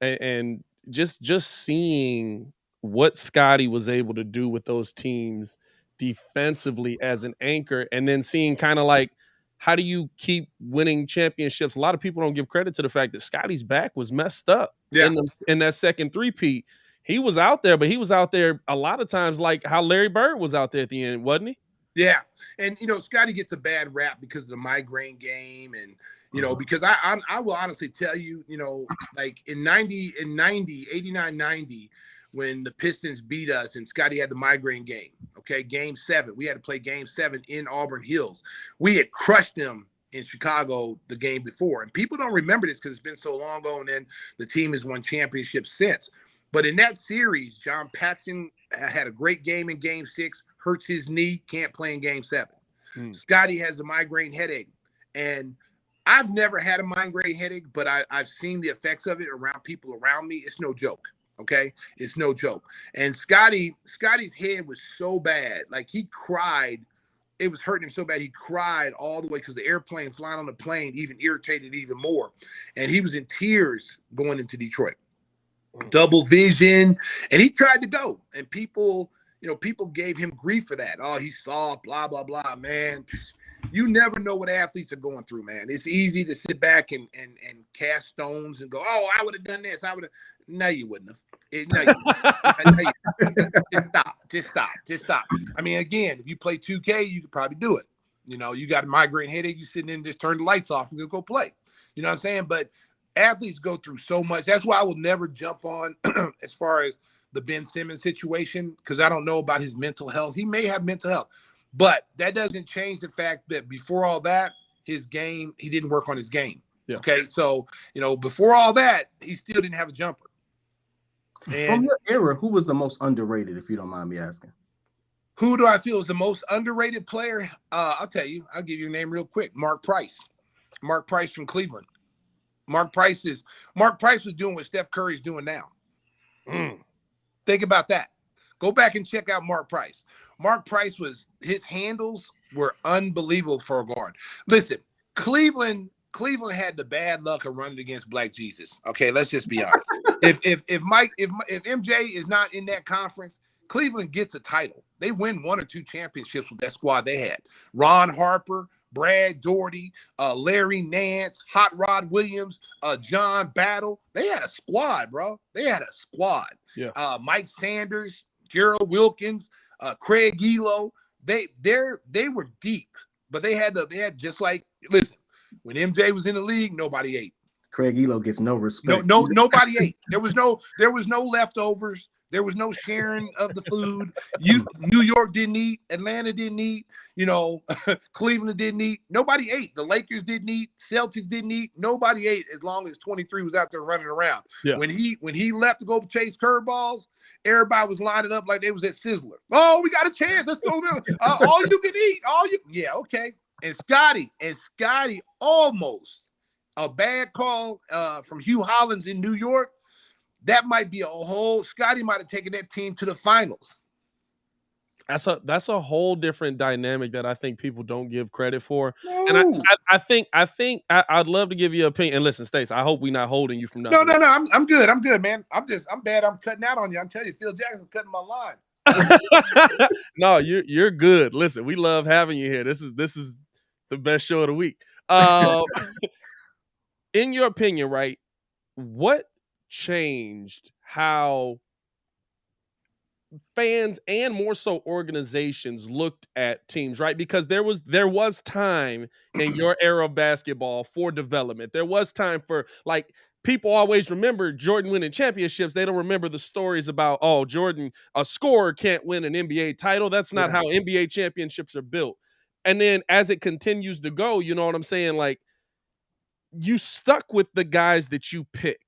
and just seeing what Scottie was able to do with those teams defensively as an anchor, and then seeing kind of like, how do you keep winning championships? A lot of people don't give credit to the fact that Scottie's back was messed up in that second three-peat. He was out there, but he was out there a lot of times like how Larry Bird was out there at the end, wasn't he? Yeah. And, Scottie gets a bad rap because of the migraine game. And, because I will honestly tell you, like in 89, 90, when the Pistons beat us and Scottie had the migraine game, game 7, we had to play game 7 in Auburn Hills. We had crushed them in Chicago the game before. And people don't remember this because it's been so long ago, and then the team has won championships since. But in that series, John Paxson had a great game in game 6, hurts his knee, can't play in game 7. Scottie has a migraine headache. And I've never had a migraine headache, but I've seen the effects of it around people around me. It's no joke. Okay, it's no joke. And Scottie's head was so bad, like he cried it was hurting him so bad he cried all the way because the airplane flying on the plane even irritated even more. And he was in tears going into Detroit. Double vision, and he tried to go. And people, people gave him grief for that. Oh, he's soft, blah, blah, blah. Man, you never know what athletes are going through, man. It's easy to sit back and cast stones and go, oh, I would have done this. I would have. No, you wouldn't have. No, Just stop. I mean, again, if you play 2K, you could probably do it. You got a migraine headache, you sitting in and just turn the lights off and just go play. You know what I'm saying? But athletes go through so much. That's why I will never jump on as far as the Ben Simmons situation, because I don't know about his mental health. He may have mental health, but that doesn't change the fact that before all that, his game, he didn't work on his game. Yeah. Okay, so, before all that, he still didn't have a jumper. And from your era, who was the most underrated, if you don't mind me asking? Who do I feel is the most underrated player? I'll tell you. I'll give you a name real quick. Mark Price. Mark Price from Cleveland. Mark Price was doing what Steph Curry's doing now. Think about that. Go back and check out Mark Price. Mark Price his handles were unbelievable for a guard. Listen, Cleveland had the bad luck of running against Black Jesus. Okay, let's just be honest. if MJ is not in that conference, Cleveland gets a title. They win 1 or 2 championships with that squad they had. Ron Harper, Brad Daugherty, Larry Nance, Hot Rod Williams, John Battle. They had a squad, bro. They had a squad. Yeah. Mike Sanders, Gerald Wilkins, Craig Elo. They were deep, but they had just like, listen, when MJ was in the league, nobody ate. Craig Elo gets no respect. No, nobody ate. There was no leftovers. There was no sharing of the food. New York didn't eat. Atlanta didn't eat. Cleveland didn't eat. Nobody ate. The Lakers didn't eat. Celtics didn't eat. Nobody ate as long as 23 was out there running around. Yeah. When he left to go chase curveballs, everybody was lining up like they was at Sizzler. Oh, we got a chance. Let's go. All you can eat. Yeah, okay. And Scottie almost a bad call from Hugh Hollins in New York. That might be Scottie might have taken that team to the finals. That's a whole different dynamic that I think people don't give credit for. No. And I think I'd love to give you an opinion. And listen, Stace, I hope we're not holding you from nothing. No. I'm good. I'm good, man. I'm bad. I'm cutting out on you. I'm telling you, Phil Jackson's cutting my line. No, you're good. Listen, we love having you here. This is the best show of the week. In your opinion, right? What changed how fans and more so organizations looked at teams, right? Because there was time in your era of basketball for development. There was time for, like, people always remember Jordan winning championships. They don't remember the stories about, oh, Jordan, a scorer can't win an NBA title. That's not how NBA championships are built. And then as it continues to go, you know what I'm saying? Like, you stuck with the guys that you picked.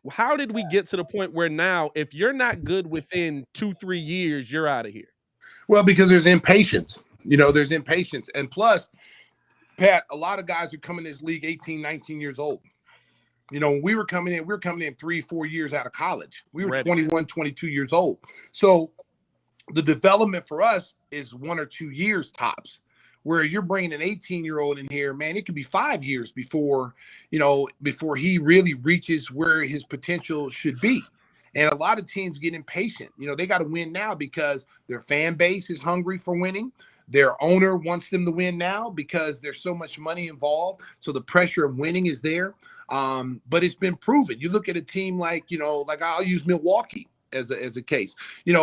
How did we get to the point where now, if you're not good within 2-3 years, you're out of here? Well, because there's impatience. There's impatience. And plus, Pat, a lot of guys are coming in this league 18, 19 years old. When we were coming in 3-4 years out of college. We were 21, 22 years old. So the development for us is 1 or 2 years tops. Where you're bringing an 18-year-old in here, man, it could be 5 years before he really reaches where his potential should be. And a lot of teams get impatient. They got to win now because their fan base is hungry for winning. Their owner wants them to win now because there's so much money involved. So the pressure of winning is there. But it's been proven. You look at a team like I'll use Milwaukee as a case. In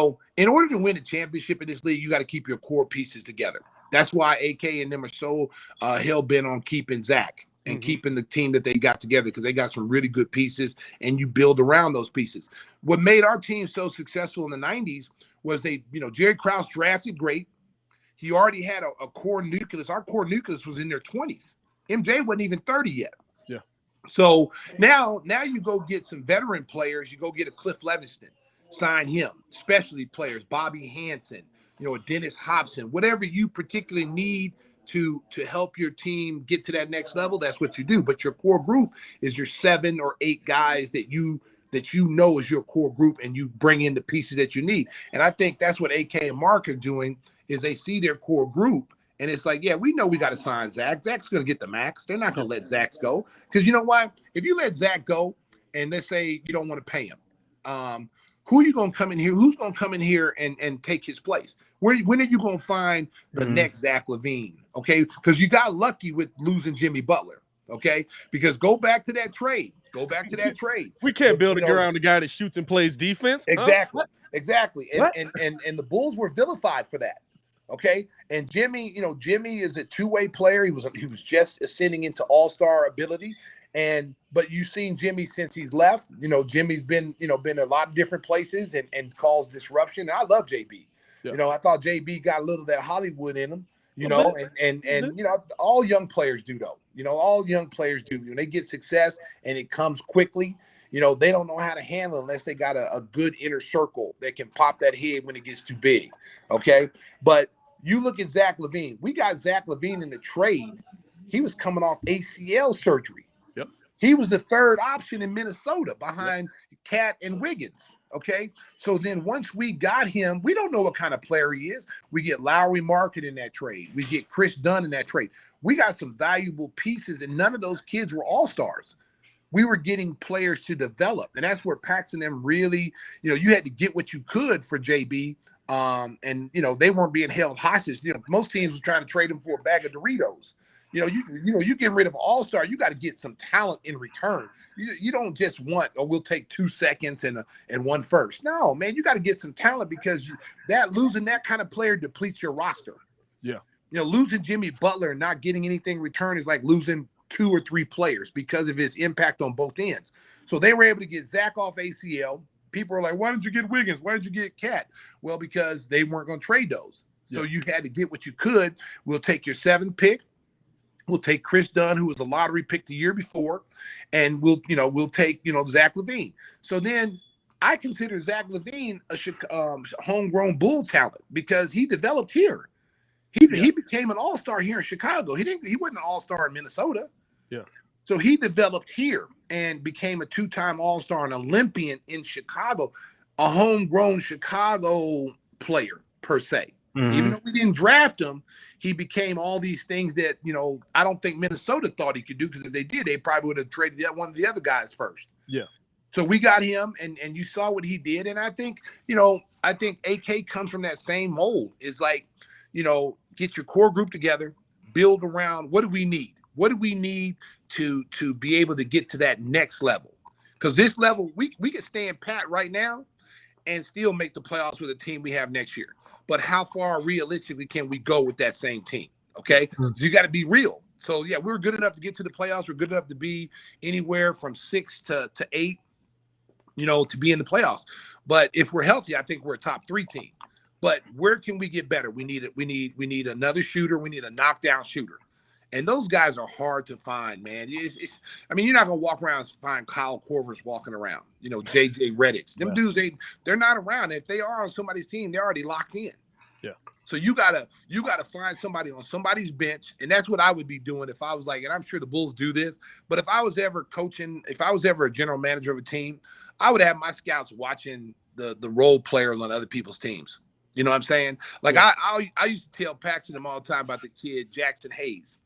order to win a championship in this league, you got to keep your core pieces together. That's why AK and them are so hell-bent on keeping Zach and keeping the team that they got together, because they got some really good pieces, and you build around those pieces. What made our team so successful in the 90s was Jerry Krause drafted great. He already had a core nucleus. Our core nucleus was in their 20s. MJ wasn't even 30 yet. Yeah. So now you go get some veteran players. You go get a Cliff Levingston, sign him. Specialty players, Bobby Hansen, a Dennis Hobson, whatever you particularly need to help your team get to that next level, that's what you do. But your core group is your 7 or 8 guys that you know is your core group, and you bring in the pieces that you need. And I think that's what AK and Mark are doing is they see their core group. And it's like, yeah, we know we got to sign Zach. Zach's going to get the max. They're not going to let Zach go. Because you know what? If you let Zach go and let's say you don't want to pay him, who are you going to come in here? Who's going to come in here and take his place? When are you going to find the next Zach LaVine? Okay, because you got lucky with losing Jimmy Butler. Okay, because go back to that trade. We can't build around the guy that shoots and plays defense. Exactly, Huh? exactly. And the Bulls were vilified for that. Okay, and Jimmy, Jimmy is a two-way player. He was just ascending into all-star ability. But you've seen Jimmy since he's left. Jimmy's been a lot of different places and caused disruption. And I love JB. Yeah. I thought JB got a little of that Hollywood in him. All young players do though. All young players do. When they get success and it comes quickly, they don't know how to handle it unless they got a good inner circle that can pop that head when it gets too big. Okay, but you look at Zach LaVine. We got Zach LaVine in the trade. He was coming off ACL surgery. Yep. He was the third option in Minnesota behind Cat and Wiggins. Okay. So then once we got him, we don't know what kind of player he is. We get Lowry Market in that trade. We get Chris Dunn in that trade. We got some valuable pieces, and none of those kids were all-stars. We were getting players to develop. And that's where Paxson and them really, you had to get what you could for JB. They weren't being held hostage. Most teams were trying to trade him for a bag of Doritos. You get rid of all-star, you got to get some talent in return. You don't just want, we'll take 2 seconds and 1 first. No, man, you got to get some talent because losing that kind of player depletes your roster. Yeah. Losing Jimmy Butler and not getting anything in return is like losing 2 or 3 players because of his impact on both ends. So they were able to get Zach off ACL. People are like, why didn't you get Wiggins? Why did you get Cat? Well, because they weren't going to trade those. So you had to get what you could. We'll take your 7th pick. We'll take Chris Dunn, who was a lottery pick the year before, and we'll take, Zach LaVine. So then I consider Zach LaVine a homegrown Bull talent because he developed here. He became an all-star here in Chicago. He wasn't an all-star in Minnesota. Yeah. So he developed here and became a 2-time all-star, an Olympian in Chicago, a homegrown Chicago player per se. Mm-hmm. Even though we didn't draft him, he became all these things that, I don't think Minnesota thought he could do, because if they did, they probably would have traded one of the other guys first. Yeah. So we got him, and you saw what he did. And I think, AK comes from that same mold. It's like, get your core group together, build around what do we need? What do we need to be able to get to that next level? Because this level, we can stand pat right now and still make the playoffs with the team we have next year. But how far realistically can we go with that same team? Okay. So you got to be real. So yeah, we're good enough to get to the playoffs. We're good enough to be anywhere from 6 to 8, to be in the playoffs. But if we're healthy, I think we're a top 3 team. But where can we get better? We need another shooter. We need a knockdown shooter. And those guys are hard to find, man. You're not gonna walk around and find Kyle Korver's walking around, JJ Redick's. Them dudes, they're not around. If they are on somebody's team, they're already locked in. Yeah. So you gotta find somebody on somebody's bench, and that's what I would be doing if I was like, and I'm sure the Bulls do this, but if I was ever coaching, if I was ever a general manager of a team, I would have my scouts watching the role players on other people's teams. You know what I'm saying? Like I used to tell Paxton them all the time about the kid Jackson Hayes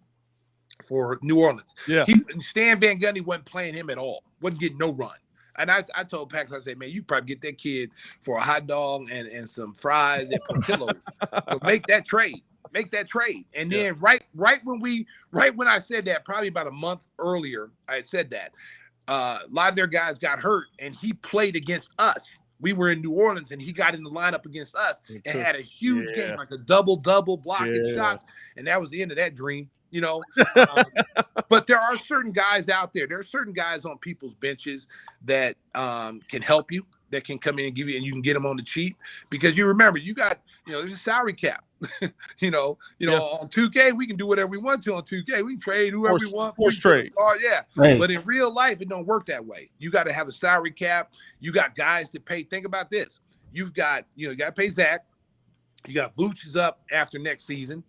for New Orleans. Yeah. Stan Van Gundy wasn't playing him at all. Wasn't getting no run. And I told Paxton, I said, man, you probably get that kid for a hot dog and some fries and Portillo's. So make that trade. And then right when I said that, probably about a month earlier, I had said that. A lot of their guys got hurt, and he played against us. We were in New Orleans, and he got in the lineup against us and had a huge game, like a double blocking shots, and that was the end of that dream, But there are certain guys out there. There are certain guys on people's benches that can help you, that can come in and give you, and you can get them on the cheap, because you remember you got, there's a salary cap. On 2K, we can do whatever we want to on 2K. We can trade whoever we want. Force trade. Right. But in real life, it don't work that way. You got to have a salary cap. You got guys to pay. Think about this. You've got, you got to pay Zach. You got Vooch is up after next season.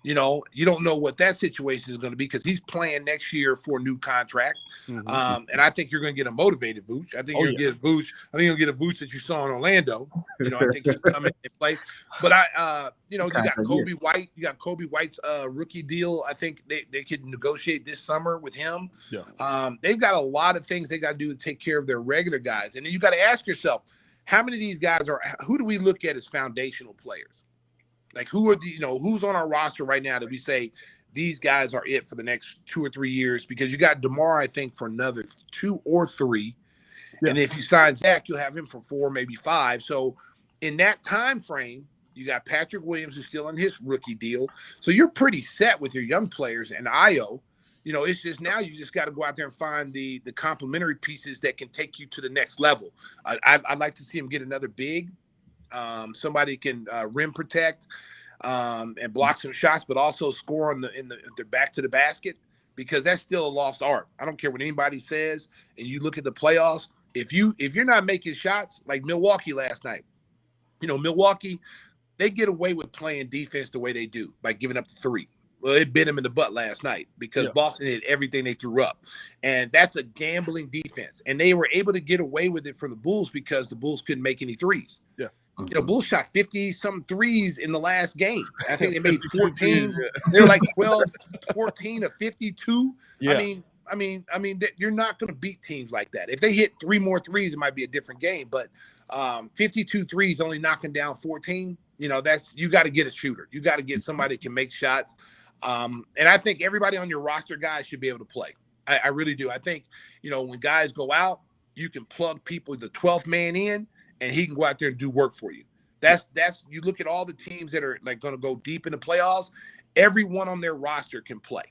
You know, you don't know what that situation is going to be because he's playing next year for a new contract. And I think you're going to get a motivated Vooch. I think you're going to get a Vooch. I think you'll get a Vooch that you saw in Orlando. You know, I think he'll come in and play. But you know, you got Coby White. You got Coby White's rookie deal. I think they could negotiate this summer with him. Yeah. They've got a lot of things they got to do to take care of their regular guys. And then you got to ask yourself, how many of these guys who do we look at as foundational players? Like who are who's on our roster right now that we say these guys are it for the next 2 or 3 years? Because you got DeMar, I think, for another 2 or 3. Yeah. And if you sign Zach, you'll have him for 4, maybe 5. So in that time frame, you got Patrick Williams who's still on his rookie deal. So you're pretty set with your young players and Ayo. You know, it's just now you just got to go out there and find the complementary pieces that can take you to the next level. I'd like to see him get another big. Somebody can rim protect and block some shots, but also score in the back to the basket, because that's still a lost art. I don't care what anybody says. And you look at the playoffs, if you're not making shots like Milwaukee last night, you know, Milwaukee, they get away with playing defense the way they do by giving up the 3. Well, it bit them in the butt last night because Boston hit everything they threw up. And that's a gambling defense. And they were able to get away with it for the Bulls because the Bulls couldn't make any threes. Yeah. You know, Bulls shot 50-some threes in the last game. I think they made 14. They were like 12, 14 of 52. Yeah. I mean, you're not going to beat teams like that. If they hit 3 more threes, it might be a different game. But 52 threes, only knocking down 14, you know, you got to get a shooter. You got to get somebody that can make shots. And I think everybody on your roster, guys, should be able to play. I really do. I think, you know, when guys go out, you can plug people, the 12th man in, and he can go out there and do work for you. That's you look at all the teams that are like going to go deep in the playoffs, everyone on their roster can play.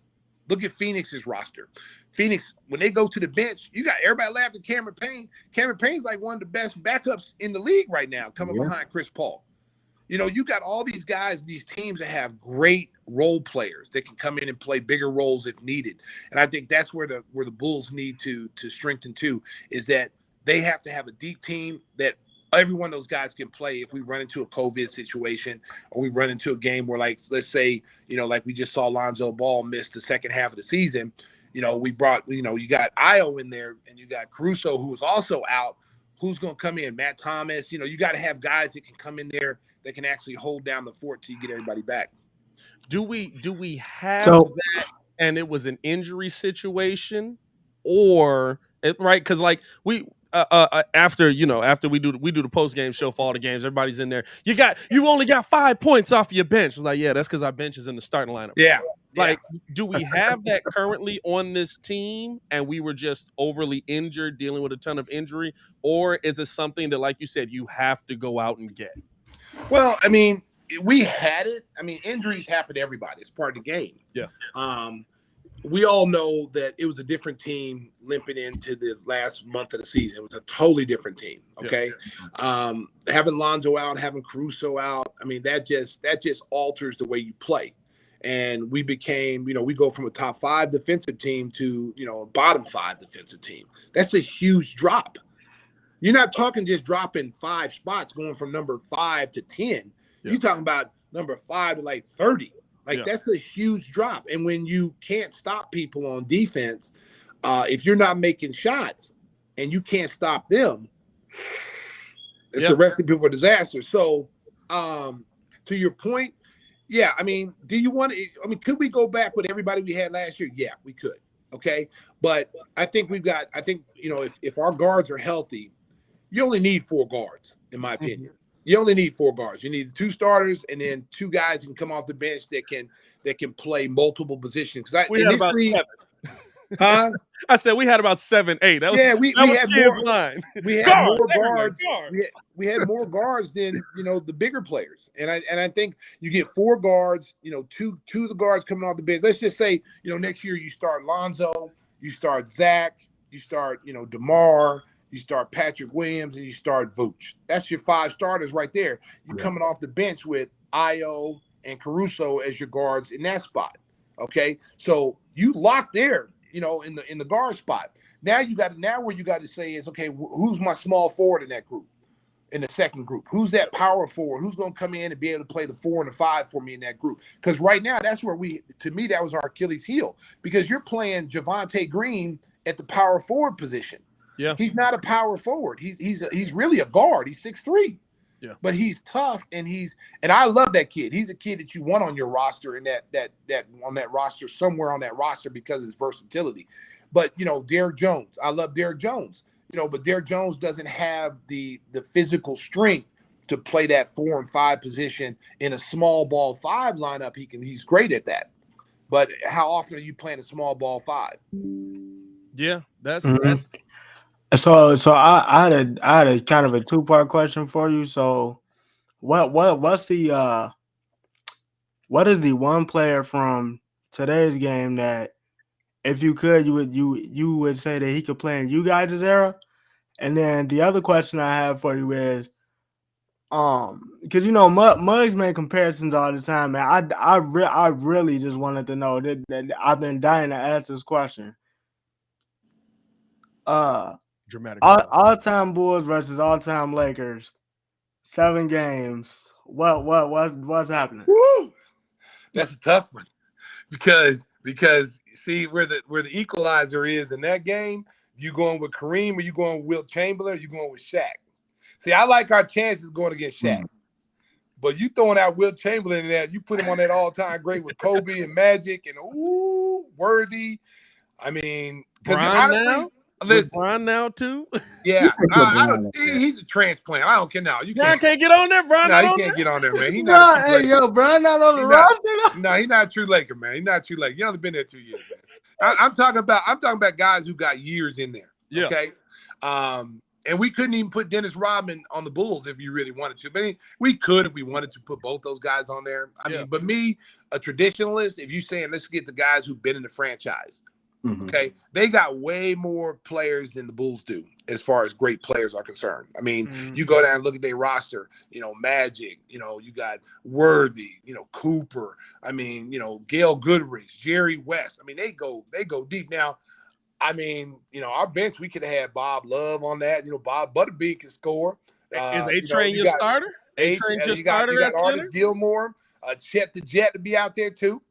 Look at Phoenix's roster. Phoenix, when they go to the bench, you got everybody laughing at Cameron Payne. Cameron Payne's like one of the best backups in the league right now, coming behind Chris Paul. You know, you got all these guys, these teams that have great role players that can come in and play bigger roles if needed. And I think that's where the Bulls need to strengthen too, is that they have to have a deep team that every one of those guys can play. If we run into a COVID situation or we run into a game where, like, let's say, you know, like we just saw Lonzo Ball miss the second half of the season, you know, we brought, you know, you got Ayo in there and you got Caruso, who is also out. Who's going to come in? Matt Thomas. You know, you got to have guys that can come in there that can actually hold down the fort till you get everybody back. Do we have that and it was an injury situation, or right? Because like we after we do the post game show for all the games, everybody's in there. You only got 5 points off your bench. It's like, yeah, that's because our bench is in the starting lineup. Yeah. Like, do we have that currently on this team and we were just overly injured, dealing with a ton of injury? Or is it something that, like you said, you have to go out and get? Well, I mean, we had it. I mean, injuries happen to everybody. It's part of the game. Yeah. We all know that it was a different team limping into the last month of the season. It was a totally different team. Okay. Yeah. Having Lonzo out, having Caruso out, I mean, that just alters the way you play. And we became, you know, we go from a top 5 defensive team to, you know, a bottom 5 defensive team. That's a huge drop. You're not talking just dropping 5 spots, going from number 5 to 10. Yeah. You're talking about number 5 to like 30. Like, that's a huge drop. And when you can't stop people on defense, if you're not making shots and you can't stop them, it's a recipe for disaster. So, to your point, yeah, I mean, could we go back with everybody we had last year? Yeah, we could. Okay. But I think you know, if our guards are healthy, you only need 4 guards, in my opinion. You only need 4 guards. You need 2 starters and then 2 guys who can come off the bench that can play multiple positions. We had about 7. Huh? I said we had about 7, 8. We had more line. We had guards, more guards. We had more guards than, you know, the bigger players. And I think you get 4 guards, you know, two of the guards coming off the bench. Let's just say, you know, next year you start Lonzo, you start Zach, you start, you know, DeMar, you start Patrick Williams, and you start Vooch. That's your 5 starters right there. You're coming off the bench with Ayo and Caruso as your guards in that spot. Okay, so you lock there, you know, in the guard spot. Now where you got to say is, okay, who's my small forward in that group? in the second group? Who's that power forward? Who's going to come in and be able to play the 4 and the 5 for me in that group? Because right now, that's where to me, that was our Achilles heel, because you're playing Javonte Green at the power forward position. Yeah. He's not a power forward. He's really a guard. He's 6'3". Yeah. But he's tough, and I love that kid. He's a kid that you want on your roster, and that on that roster, somewhere on that roster, because of his versatility. But Derrick Jones, I love Derrick Jones. But Derrick Jones doesn't have the physical strength to play that 4 and 5 position in a small ball 5 lineup. He's great at that. But how often are you playing a small ball 5? Yeah, that's So I had a kind of a 2-part question for you. So what is the one player from today's game that, if you could, you would say that he could play in you guys' era? And then the other question I have for you is, because Muggs make comparisons all the time, man. I really just wanted to know that I've been dying to ask this question. dramatic. All-time Bulls versus all-time Lakers, 7 games. What's happening? Woo! That's a tough one, because see where the equalizer is in that game. You going with Kareem, or you going with Wilt Chamberlain, or you going with Shaq? See, I like our chances going against Shaq. But you throwing out Wilt Chamberlain in that, you put him on that all-time great with Kobe and Magic and Worthy. I mean, because honestly, listen, Brian now too. Yeah, he's a transplant. I don't care now. You can't get on there, Brian. No, he can't get on there, man. He's not. Hey, yo, Brian not on the roster. No, he's not a true Laker, man. He's not a true Laker. He only been there 2 years, man. I'm talking about guys who got years in there. Yeah. Okay. And we couldn't even put Dennis Rodman on the Bulls if you really wanted to. But we could if we wanted to put both those guys on there. I mean, but me, a traditionalist, if you're saying let's get the guys who've been in the franchise, okay, they got way more players than the Bulls do as far as great players are concerned. I mean, you go down and look at their roster, Magic, you got Worthy, Cooper, I mean, Gail Goodrich, Jerry West. I mean, they go deep. Now, I mean, our bench, we could have had Bob Love on that. Bob Butterbean can score. Is A-Train your starter? A-Train your starter? You got Artis Gilmore, Chet the Jet to be out there too,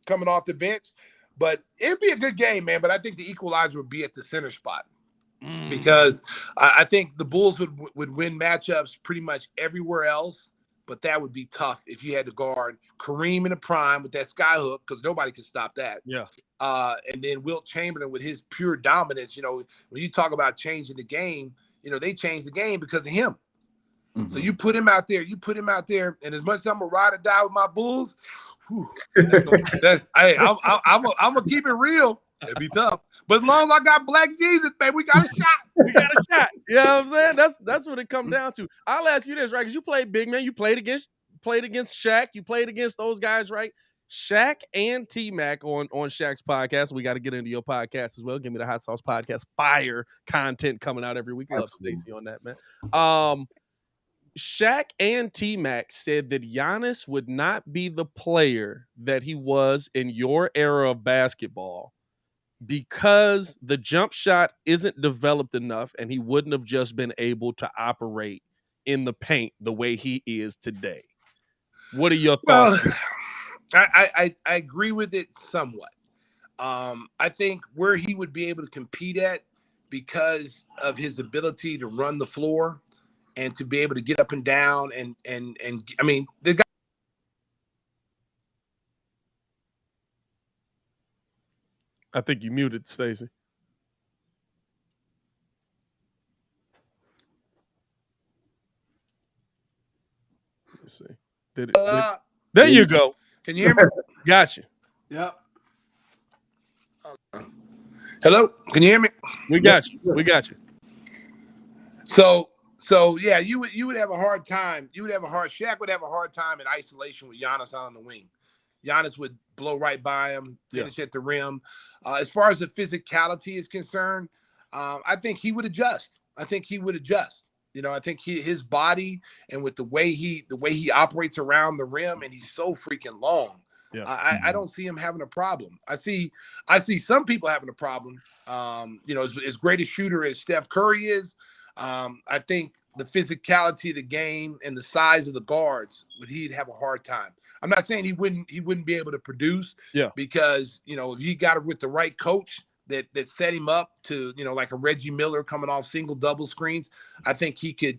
coming off the bench. But it'd be a good game, man. But I think the equalizer would be at the center spot, because I think the Bulls would win matchups pretty much everywhere else. But that would be tough if you had to guard Kareem in the prime with that skyhook, because nobody can stop that. Yeah. And then Wilt Chamberlain with his pure dominance. When you talk about changing the game, they changed the game because of him. So you put him out there. And as much as I'm a ride or die with my Bulls, I'm gonna keep it real. It'd be tough, but as long as I got black Jesus, baby, we got a shot. You know what I'm saying? That's what it comes down to. I'll ask you this, right? Because you played big man, you played against Shaq, you played against those guys, right? Shaq and T-Mac on Shaq's podcast. We got to get into your podcast as well. Give me the Hot Sauce Podcast. Fire content coming out every week. Love Stacy on that, man. Shaq and T-Mac said that Giannis would not be the player that he was in your era of basketball because the jump shot isn't developed enough, and he wouldn't have just been able to operate in the paint the way he is today. What are your thoughts? Well, I agree with it somewhat. I think where he would be able to compete at, because of his ability to run the floor and to be able to get up and down, and I mean, the guy. I think you muted, Stacy. Let's see. There you go. Can you hear me? Gotcha. Yep. Hello? Can you hear me? We got you. We got you. So yeah, you would have a hard time. Shaq would have a hard time in isolation with Giannis out on the wing. Giannis would blow right by him, finish at the rim. As far as the physicality is concerned, I think he would adjust. I think his body, and with the way he operates around the rim, and he's so freaking long. Yeah. I don't see him having a problem. I see some people having a problem. As great a shooter as Steph Curry is, I think the physicality of the game and the size of the guards, he'd have a hard time. I'm not saying he wouldn't be able to produce, because if he got it with the right coach that set him up to, like a Reggie Miller coming off single double screens, I think he could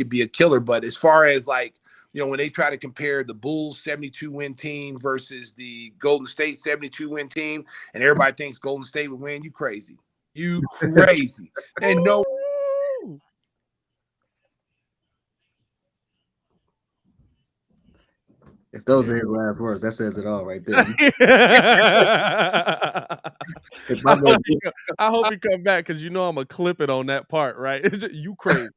be a killer. But as far as like, when they try to compare the Bulls 72 win team versus the Golden State 72 win team, and everybody thinks Golden State would win, you crazy. You crazy. And no. If those are his last words, that says it all right there. I hope he come back, because I'm gonna clip it on that part, right? You crazy.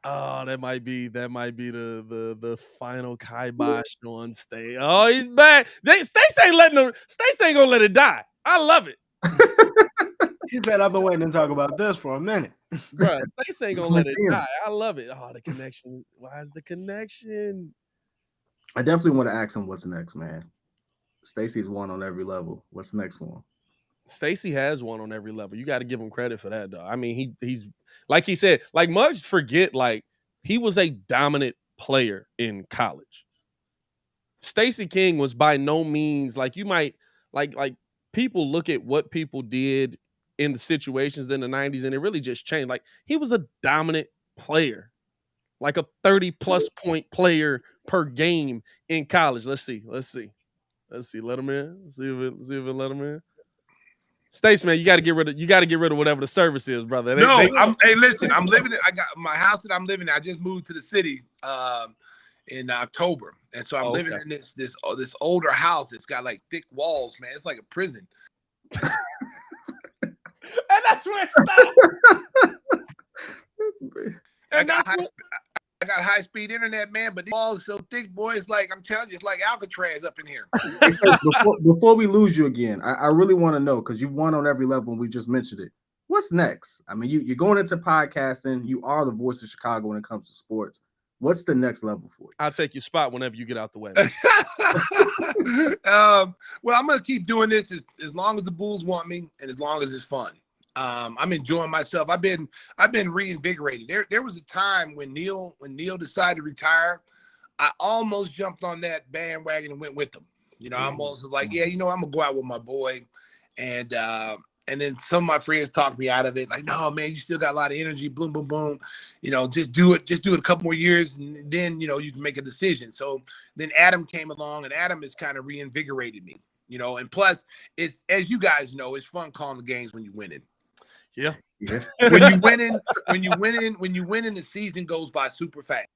Oh, that might be the final kibosh on Stacey. Oh, he's back. Stacey ain't gonna let it die. I love it. He said, I've been waiting to talk about this for a minute. Bro, Stacey ain't gonna let it die. I love it. Oh, the connection. Why is the connection? I definitely want to ask him what's next, man. Stacey's won on every level. What's next for him? Stacey has won on every level. You got to give him credit for that, though. I mean, he's like he said, like Muggs forget, like he was a dominant player in college. Stacey King was by no means like you might like people look at what people did in the situations in the 90s, and it really just changed. Like he was a dominant player, like a 30+ point player per game in college. Let's see. Let him in. See if it let him in. Stacy, man, you got to get rid of whatever the service is, brother. Hey, listen, I'm living it. I got my house that I'm living in. I just moved to the city in October, and so I'm living in this older house. It's got like thick walls, man. It's like a prison. And that's where it stops. And I got high-speed internet, man, but these walls are so thick, boy. It's like, I'm telling you, it's like Alcatraz up in here. Before we lose you again, I really want to know, because you won on every level and we just mentioned it. What's next? I mean, you're going into podcasting. You are the voice of Chicago when it comes to sports. What's the next level for you? I'll take your spot whenever you get out the way. Well, I'm going to keep doing this as long as the Bulls want me and as long as it's fun. I'm enjoying myself. I've been reinvigorated. There was a time when Neil decided to retire, I almost jumped on that bandwagon and went with him. I almost was like, I'm gonna go out with my boy, and then some of my friends talked me out of it. Like, no, man, you still got a lot of energy. Boom, boom, boom. Just do it a couple more years, and then you can make a decision. So then Adam came along, and Adam has kind of reinvigorated me. And plus, it's, as you guys know, it's fun calling the games when you're winning. Yeah. When you winning, the season goes by super fast.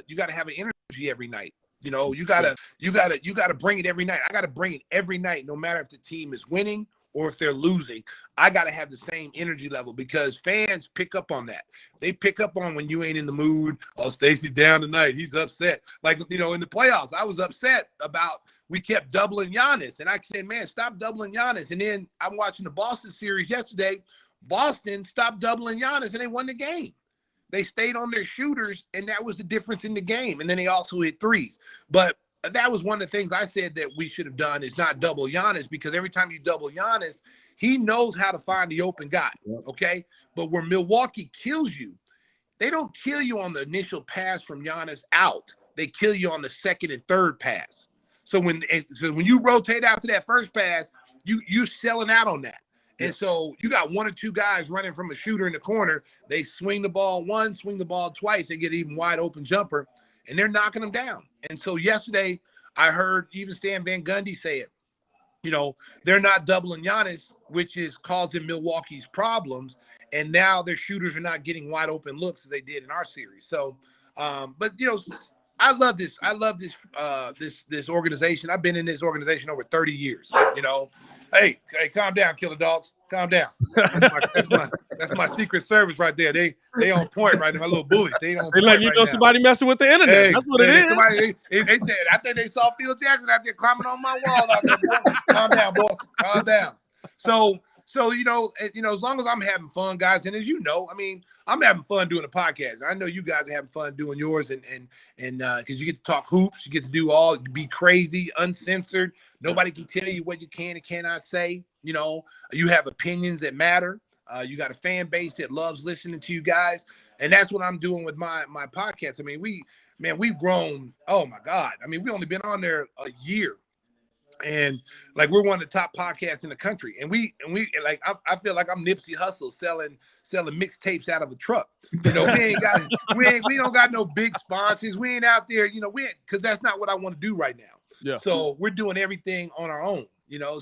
You got to have an energy every night. You got to bring it every night. I got to bring it every night, no matter if the team is winning or if they're losing. I got to have the same energy level, because fans pick up on that. They pick up on when you ain't in the mood. Oh, Stacey's down tonight. He's upset. Like, in the playoffs, I was upset about we kept doubling Giannis. And I said, man, stop doubling Giannis. And then I'm watching the Boston series yesterday. Boston stopped doubling Giannis, and they won the game. They stayed on their shooters, and that was the difference in the game. And then they also hit threes. But that was one of the things I said that we should have done, is not double Giannis, because every time you double Giannis, he knows how to find the open guy, okay? But where Milwaukee kills you, they don't kill you on the initial pass from Giannis out. They kill you on the second and third pass. So when you rotate out to that first pass, you're selling out on that. And so you got one or two guys running from a shooter in the corner. They swing the ball once, swing the ball twice. They get even wide open jumper, and they're knocking them down. And so yesterday I heard even Stan Van Gundy say it. They're not doubling Giannis, which is causing Milwaukee's problems. And now their shooters are not getting wide open looks as they did in our series. So, but I love this. I love this organization. I've been in this organization over 30 years. Hey, calm down, killer dogs. Calm down. That's my secret service right there. They on point right now. My little bullies. They on point. They letting you know somebody messing with the internet. Hey, that's what it is. They said, I think they saw Phil Jackson out there climbing on my wall out there. Boy. Calm down, boy. Calm down. So So, as long as I'm having fun, guys, and as you know, I mean, I'm having fun doing a podcast. I know you guys are having fun doing yours, and because you get to talk hoops, you get to be crazy, uncensored. Nobody can tell you what you can and cannot say. You have opinions that matter. You got a fan base that loves listening to you guys, and that's what I'm doing with my podcast. I mean, we've grown. Oh my God! I mean, we only been on there a year. And like we're one of the top podcasts in the country, and we like I feel like I'm Nipsey Hussle selling mixtapes out of a truck. We don't got no big sponsors. We ain't out there, because that's not what I want to do right now. Yeah. So we're doing everything on our own,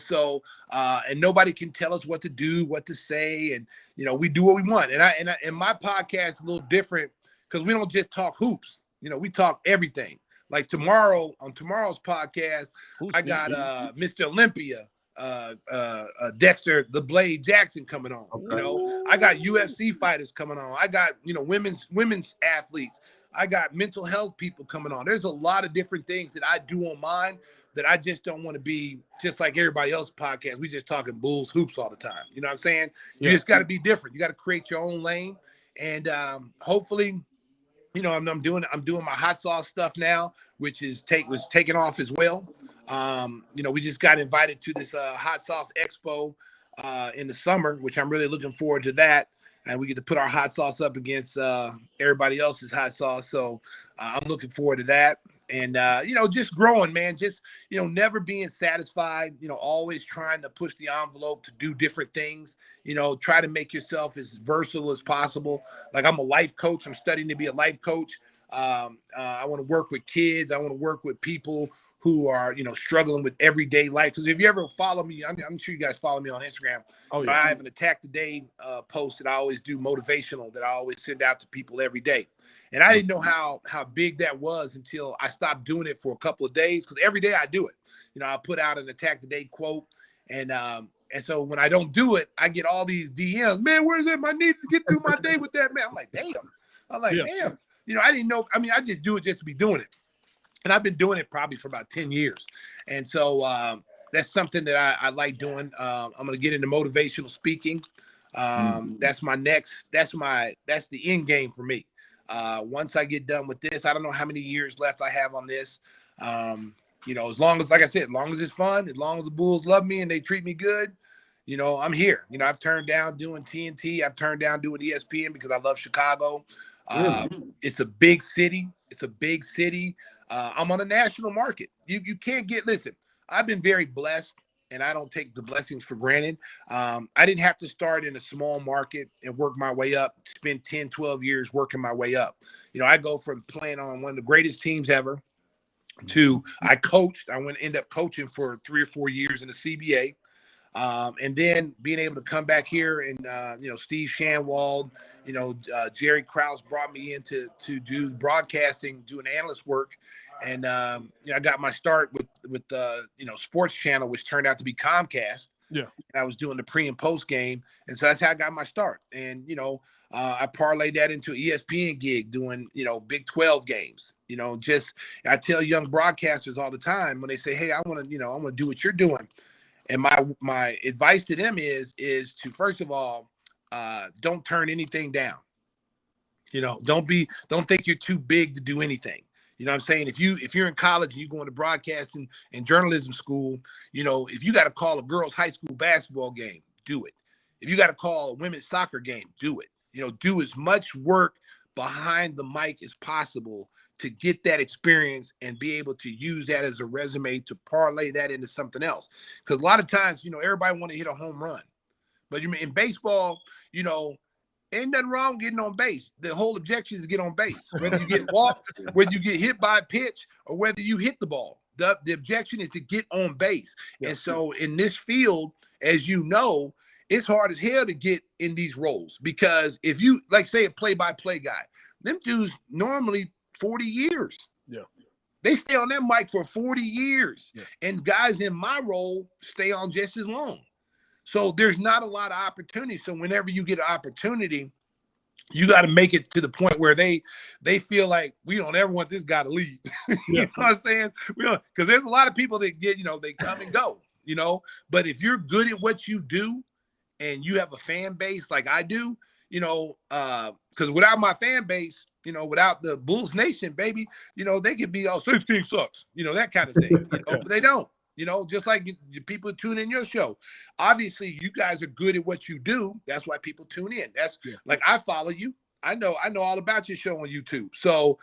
So and nobody can tell us what to do, what to say, and we do what we want. And my podcast is a little different because we don't just talk hoops. We talk everything. Like on tomorrow's podcast, I got Mr. Olympia, Dexter the Blade Jackson coming on. Okay. I got UFC fighters coming on. I got women's athletes. I got mental health people coming on. There's a lot of different things that I do on mine that I just don't want to be just like everybody else's podcast. We just talking bulls hoops all the time. You know what I'm saying? You just got to be different. You got to create your own lane, and hopefully. I'm doing my hot sauce stuff now, which was taken off as well. We just got invited to this hot sauce expo in the summer, which I'm really looking forward to that. And we get to put our hot sauce up against everybody else's hot sauce. So I'm looking forward to that. And, just growing, man, just, never being satisfied, always trying to push the envelope to do different things, try to make yourself as versatile as possible. Like I'm a life coach. I'm studying to be a life coach. I want to work with kids. I want to work with people who are, struggling with everyday life. Because if you ever follow me, I'm sure you guys follow me on Instagram. Oh, yeah. I have an Attack the Day post that I always do motivational that I always send out to people every day. And I didn't know how big that was until I stopped doing it for a couple of days, because every day I do it. I put out an Attack the Day quote. And so when I don't do it, I get all these DMs. Man, where's that? I need to get through my day with that, man. I'm like, damn. Damn. I didn't know. I mean, I just do it just to be doing it. And I've been doing it probably for about 10 years. And so that's something that I like doing. I'm going to get into motivational speaking. That's the end game for me. Once I get done with this, I don't know how many years left I have on this. As long as, like I said, as long as it's fun, as long as the Bulls love me and they treat me good, I'm here. I've turned down doing TNT. I've turned down doing ESPN because I love Chicago. It's a big city. I'm on a national market. You can't listen, I've been very blessed, and I don't take the blessings for granted. I didn't have to start in a small market and work my way up, spend 10, 12 years working my way up. I go from playing on one of the greatest teams ever to I end up coaching for 3 or 4 years in the CBA. And then being able to come back here and, Steve Shanwald, Jerry Krause brought me in to do broadcasting, doing analyst work. And, I got my start with Sports Channel, which turned out to be Comcast. Yeah. And I was doing the pre and post game. And so that's how I got my start. And, I parlayed that into an ESPN gig doing, Big 12 games. I tell young broadcasters all the time when they say, hey, I want to do what you're doing. And my advice to them is to, first of all, don't turn anything down. Don't think you're too big to do anything. You know what I'm saying? If you're in college and you're going to broadcasting and journalism school, if you got to call a girls' high school basketball game, do it. If you got to call a women's soccer game, do it. Do as much work behind the mic as possible to get that experience and be able to use that as a resume to parlay that into something else. Because a lot of times, everybody want to hit a home run. But in baseball, ain't nothing wrong with getting on base. The whole objection is get on base. Whether you get walked, whether you get hit by a pitch, or whether you hit the ball. The objection is to get on base. Yeah. And so in this field, as you know, it's hard as hell to get in these roles. Because if you, like, say a play-by-play guy, them dudes normally 40 years. Yeah. They stay on that mic for 40 years. Yeah. And guys in my role stay on just as long. So there's not a lot of opportunity. So whenever you get an opportunity, you got to make it to the point where they feel like we don't ever want this guy to leave. You know what I'm saying? Because there's a lot of people that get, they come and go, but if you're good at what you do and you have a fan base like I do, you know, because without my fan base, you know, without the Bulls Nation, baby, you know, they could be all 16 sucks, you know, that kind of thing, you know, but they don't, you know, just like you people tune in your show. Obviously, you guys are good at what you do. That's why people tune in. That's like, I follow you. I know all about your show on YouTube. So,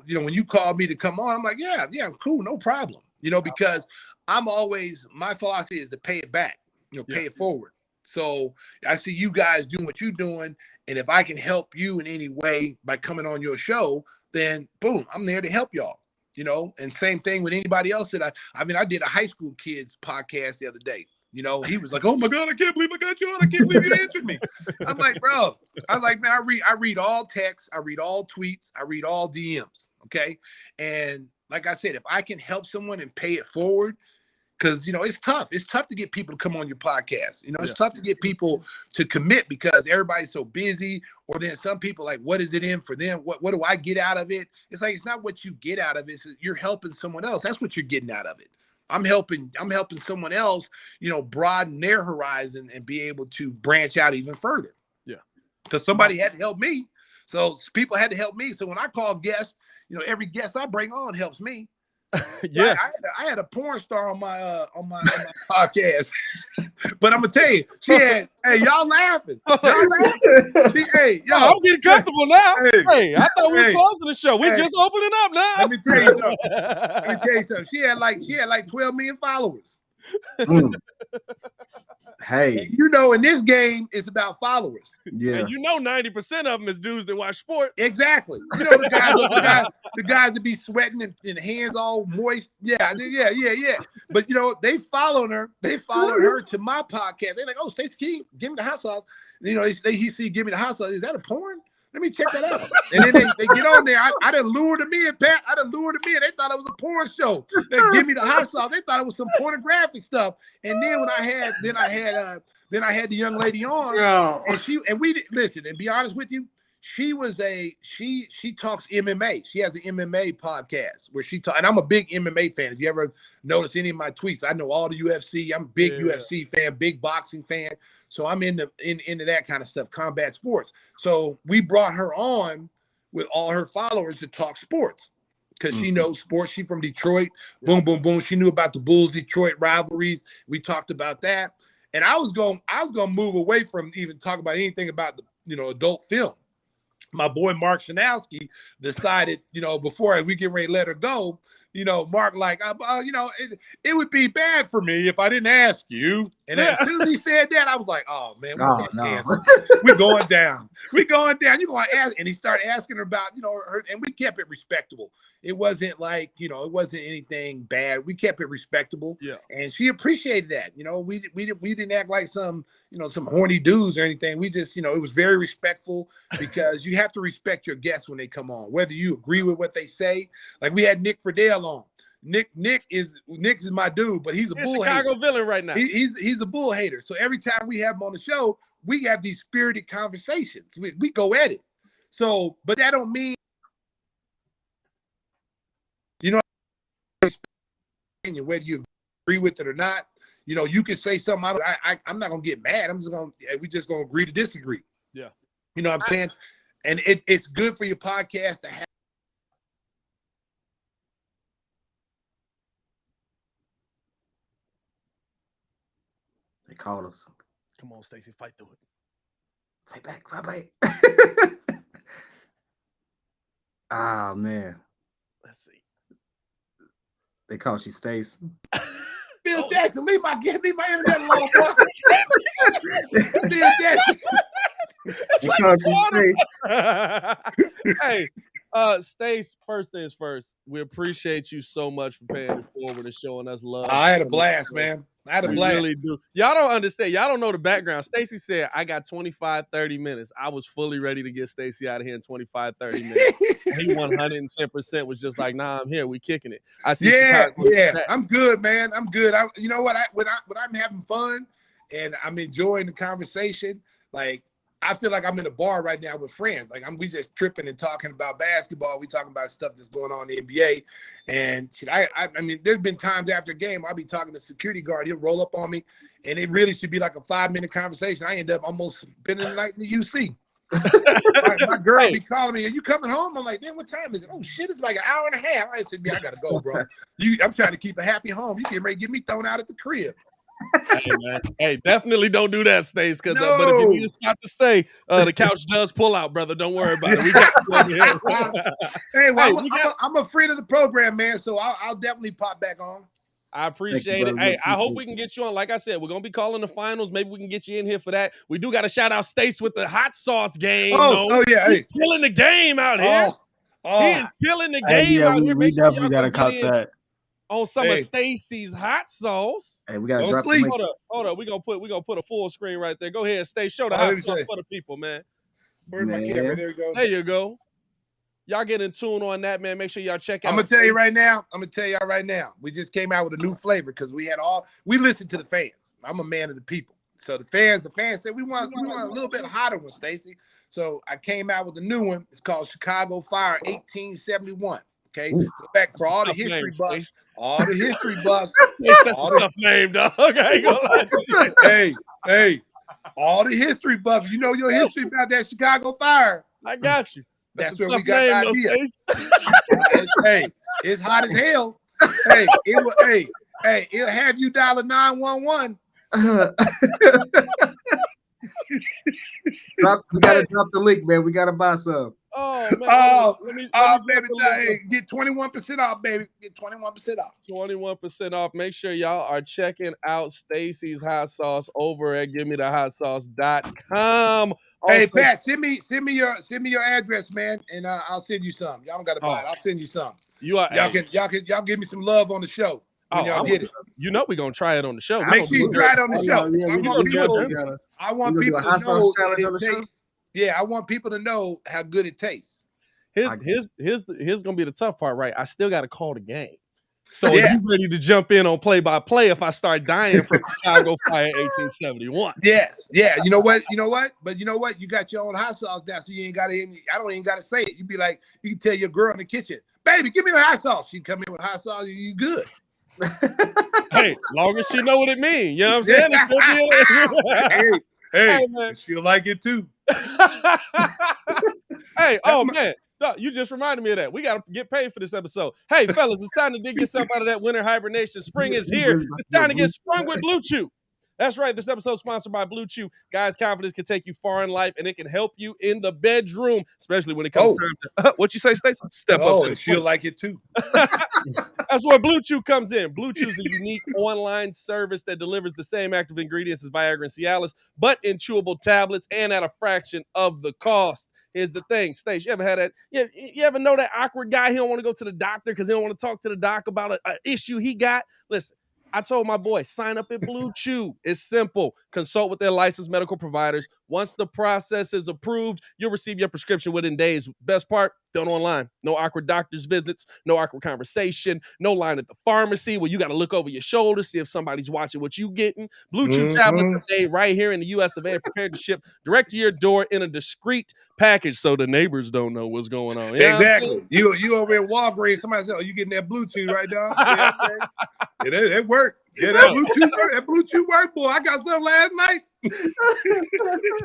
you know, when you call me to come on, I'm like, yeah, cool, no problem. You know, because my philosophy is to pay it back, you know, pay it forward. So I see you guys doing what you're doing. And if I can help you in any way by coming on your show, then boom, I'm there to help y'all, you know, and same thing with anybody else that I did a high school kids podcast the other day. You know, he was like, oh my God, I can't believe I got you on. I can't believe you answered me. I'm like, bro, I was like, man, I read all texts. I read all tweets. I read all DMs. Okay. And like I said, if I can help someone and pay it forward, because, you know, it's tough. It's tough to get people to come on your podcast. You know, it's tough to get people to commit because everybody's so busy. Or then some people like, what is it in for them? What do I get out of it? It's like, it's not what you get out of it. It's you're helping someone else. That's what you're getting out of it. I'm helping someone else, you know, broaden their horizon and be able to branch out even further. Yeah. Because somebody had to help me. So people had to help me. So when I call guests, you know, every guest I bring on helps me. Yeah, I had a porn star on my podcast, but I'm gonna tell you, she had. Hey, y'all laughing? Y'all laughing? I'm getting comfortable now. Hey, I thought we was closing the show. We're just opening up now. Let me tell you something. She had like 12 million followers. Hey, and you know, in this game, it's about followers. Yeah, and you know, 90% of them is dudes that watch sport. Exactly. You know, the guys that be sweating and hands all moist. Yeah. But you know, they followed her. They followed her to my podcast. They're like, "Oh, Stacey King, give me the hot sauce." You know, he see, "Give me the hot sauce." Is that a porn? Let me check that out. And then they get on there. I done lured them in, Pat. I done lured them in. They thought it was a porn show. They give me the hot sauce. They thought it was some pornographic stuff. And then when I had the young lady on, and we listen. And be honest with you, she talks MMA. She has an MMA podcast where she talks. And I'm a big MMA fan. If you ever notice any of my tweets, I know all the UFC. I'm a big UFC fan, big boxing fan. So I'm into that kind of stuff, combat sports. So we brought her on with all her followers to talk sports because she knows sports. She's from Detroit. Boom, boom, boom. She knew about the Bulls-Detroit rivalries. We talked about that. And I was going to move away from even talking about anything about the, you know, adult film. My boy Mark Shanowski decided, you know, before we get ready to let her go, you know, Mark, like, you know, it would be bad for me if I didn't ask you. And as soon as he said that, I was like, oh, man, we're going down. We're going down. You're going to ask. And he started asking her about, you know, her, and we kept it respectable. It wasn't like, you know, it wasn't anything bad. We kept it respectable. Yeah. And she appreciated that. You know, we didn't act like some, you know, some horny dudes or anything. We just, you know, it was very respectful because you have to respect your guests when they come on, whether you agree with what they say. Like we had Nick Friedel on. Nick is my dude, but he's a bull Chicago hater. Villain right now. He's a bull hater. So every time we have him on the show, we have these spirited conversations. We go at it. So, but that don't mean, you know, whether you agree with it or not, you know, you can say something. I'm not gonna get mad. We just gonna agree to disagree. Yeah, you know what I'm saying. And it's good for your podcast to have. They called us. Come on, Stacy, fight through it. Fight back, fight back. Ah, man. Let's see. They called you Stace. Bill Jackson, leave my internet alone, boy. Bill Jackson. They called you Stace. Hey, Stace, first things first, we appreciate you so much for paying it forward and showing us love. I had a blast, man. I had a blast. Really do. Y'all don't understand. Y'all don't know the background. Stacy said, I got 25, 30 minutes. I was fully ready to get Stacy out of here in 25, 30 minutes. He 110% was just like, nah, I'm here. We kicking it. I see. Yeah. I'm good, man. I'm good. You know what? When I'm having fun and I'm enjoying the conversation, like I feel like I'm in a bar right now with friends. Like we just tripping and talking about basketball. We talking about stuff that's going on in the NBA. And shit, I mean, there's been times after a game I'll be talking to the security guard. He'll roll up on me, and it really should be like a 5-minute conversation. I end up almost spending the night in the UC. my girl be calling me, "Are you coming home?" I'm like, "Man, what time is it?" "Oh shit, it's like an hour and a half." I said, "Man, I gotta go, bro. I'm trying to keep a happy home. You getting ready to get me thrown out at the crib." Hey, man. Hey, definitely don't do that, Stace. Because No. but if you need a spot to stay, the couch does pull out, brother. Don't worry about it. We got you over here. Hey, well, I'm a friend of the program, man. So I'll definitely pop back on. I appreciate it. Hey, I hope we can get you on. Like I said, we're gonna be calling the finals. Maybe we can get you in here for that. We do got to shout out Stace with the hot sauce game. Oh yeah, he's killing the game out here. He is killing the game out here. We definitely gotta cop that on some of Stacy's hot sauce. Hey, we gotta drop sleep. Hold up. We gonna put a full screen right there. Go ahead, Stace. Show the hot sauce for the people, man. Where's my camera? There we go. There you go. Y'all get in tune on that, man. Make sure y'all check out. I'm gonna tell you right now. We just came out with a new flavor because we listened to the fans. I'm a man of the people. So the fans said we want a little bit hotter one, Stacy. So I came out with a new one. It's called Chicago Fire 1871. Okay. So back for all the history buffs. All the history buffs. That's a tough name, dog. Okay, hey, all the history buffs. You know your history about that Chicago Fire. I got you. That's where we got the idea. Hey, it's hot as hell. Hey, it'll have you dial a 911. We gotta drop the link, man. We gotta buy some. Oh man! Let me baby, get 21% off, baby. Get 21% off. 21% off. Make sure y'all are checking out Stacy's hot sauce over at GiveMeTheHotSauce.com. Hey Pat, send me your address, man, and I'll send you some. Y'all don't gotta buy it. I'll send you some. Y'all give me some love on the show when y'all get it. You know we're gonna try it on the show. Make sure you try it on the show. I want people to know it tastes. Yeah, I want people to know how good it tastes. Here's gonna be the tough part, right? I still gotta call the game. So are you ready to jump in on play-by-play if I start dying from Chicago Fire 1871? Yes. Yeah. You know what? But you know what? You got your own hot sauce now, so you ain't gotta I don't even gotta say it. You be like, you can tell your girl in the kitchen, baby, give me the hot sauce. She come in with hot sauce, you good. Hey, long as she know what it means. You know what I'm saying? Hey, man. She'll like it too. Hey, oh man, you just reminded me of that. We got to get paid for this episode. Hey, fellas, it's time to dig yourself out of that winter hibernation. Spring is here. It's time to get sprung with Blue Chew. That's right. This episode is sponsored by Blue Chew. Guys, confidence can take you far in life, and it can help you in the bedroom, especially when it comes time to what you say, Stacy? Step up. And she'll like it too. That's where Blue Chew comes in. Blue Chew is a unique online service that delivers the same active ingredients as Viagra and Cialis, but in chewable tablets and at a fraction of the cost. Here's the thing, Stace, you ever had that? You ever know that awkward guy? He don't want to go to the doctor because he don't want to talk to the doc about an issue he got? Listen, I told my boy, sign up at Blue Chew. It's simple. Consult with their licensed medical providers. Once the process is approved, you'll receive your prescription within days. Best part, done online. No awkward doctor's visits, no awkward conversation, no line at the pharmacy where you got to look over your shoulder, see if somebody's watching what you getting. Blue Chew tablets are made right here in the U.S. of A, prepared to ship direct to your door in a discreet package so the neighbors don't know what's going on. You exactly. You over at Walgreens, somebody said, "Oh, you getting that Bluetooth right now?" It worked. Yeah, that Bluetooth worked, boy. I got some last night.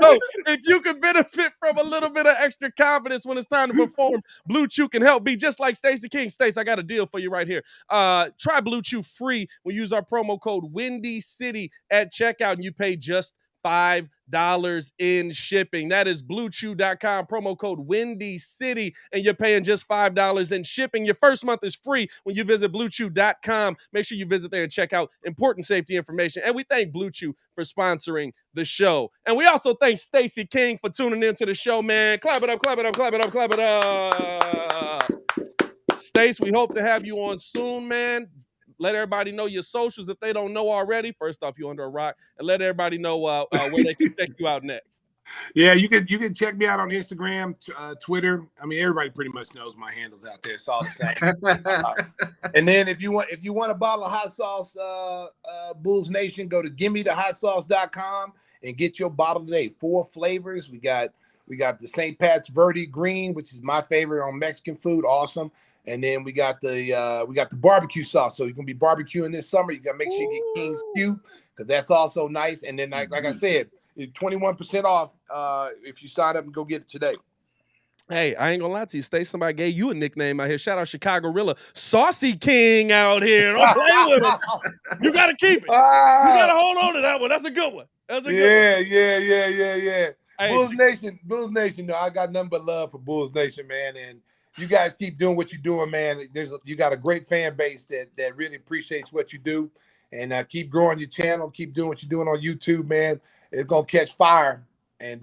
So if you can benefit from a little bit of extra confidence when it's time to perform, Blue Chew can help be just like Stacey King. Stace, I got a deal for you right here. Try Blue Chew free. We use our promo code Windy City at checkout, and you pay just $5 in shipping. That is BlueChew.com, promo code Windy City, and you're paying just $5 in shipping. Your first month is free when you visit BlueChew.com. Make sure you visit there and check out important safety information. And we thank Blue Chew for sponsoring the show. And we also thank Stacey King for tuning into the show, man. Clap it up, clap it up, clap it up, clap it up. Stace, we hope to have you on soon, man. Let everybody know your socials if they don't know already. First off, you're under a rock, and let everybody know where they can check you out next. Yeah, you can check me out on Instagram, Twitter. I mean, everybody pretty much knows my handles out there. It's all the same. And then if you want a bottle of hot sauce, Bulls Nation, go to GiveMeTheHotSauce.com and get your bottle today. 4 flavors. We got the St. Pat's Verde Green, which is my favorite on Mexican food. Awesome. And then we got the barbecue sauce. So you're gonna be barbecuing this summer. You gotta make sure you get King's Q, because that's also nice. And then like I said, 21% off if you sign up and go get it today. Hey, I ain't gonna lie to you, Stacy. Somebody gave you a nickname out here. Shout out Chicago Rilla, Saucy King out here. Don't play with him. You gotta keep it. You gotta hold on to that one. That's a good one. That's a good one. Yeah. Hey, Bulls Nation. No, I got nothing but love for Bulls Nation, man. And you guys keep doing what you're doing, man. You got a great fan base that really appreciates what you do, and keep growing your channel. Keep doing what you're doing on YouTube, man. It's gonna catch fire, and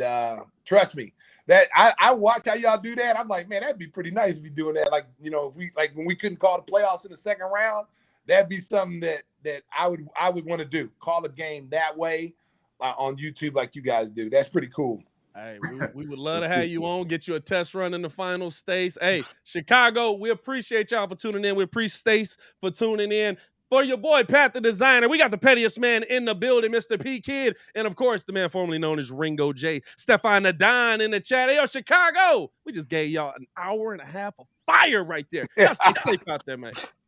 trust me. That I watch how y'all do that. I'm like, man, that'd be pretty nice if we doing that. Like, you know, if we when we couldn't call the playoffs in the second round, that'd be something that I would want to do. Call a game that way on YouTube like you guys do. That's pretty cool. Hey, we would love to have you on, get you a test run in the final Stace. Hey, Chicago, we appreciate y'all for tuning in. We appreciate Stace for tuning in. For your boy, Pat the Designer, we got the pettiest man in the building, Mr. P Kid. And, of course, the man formerly known as Ringo J. Stefan the Don in the chat. Hey, yo, Chicago, we just gave y'all an hour and a half of fire right there. Y'all stay safe out there, man.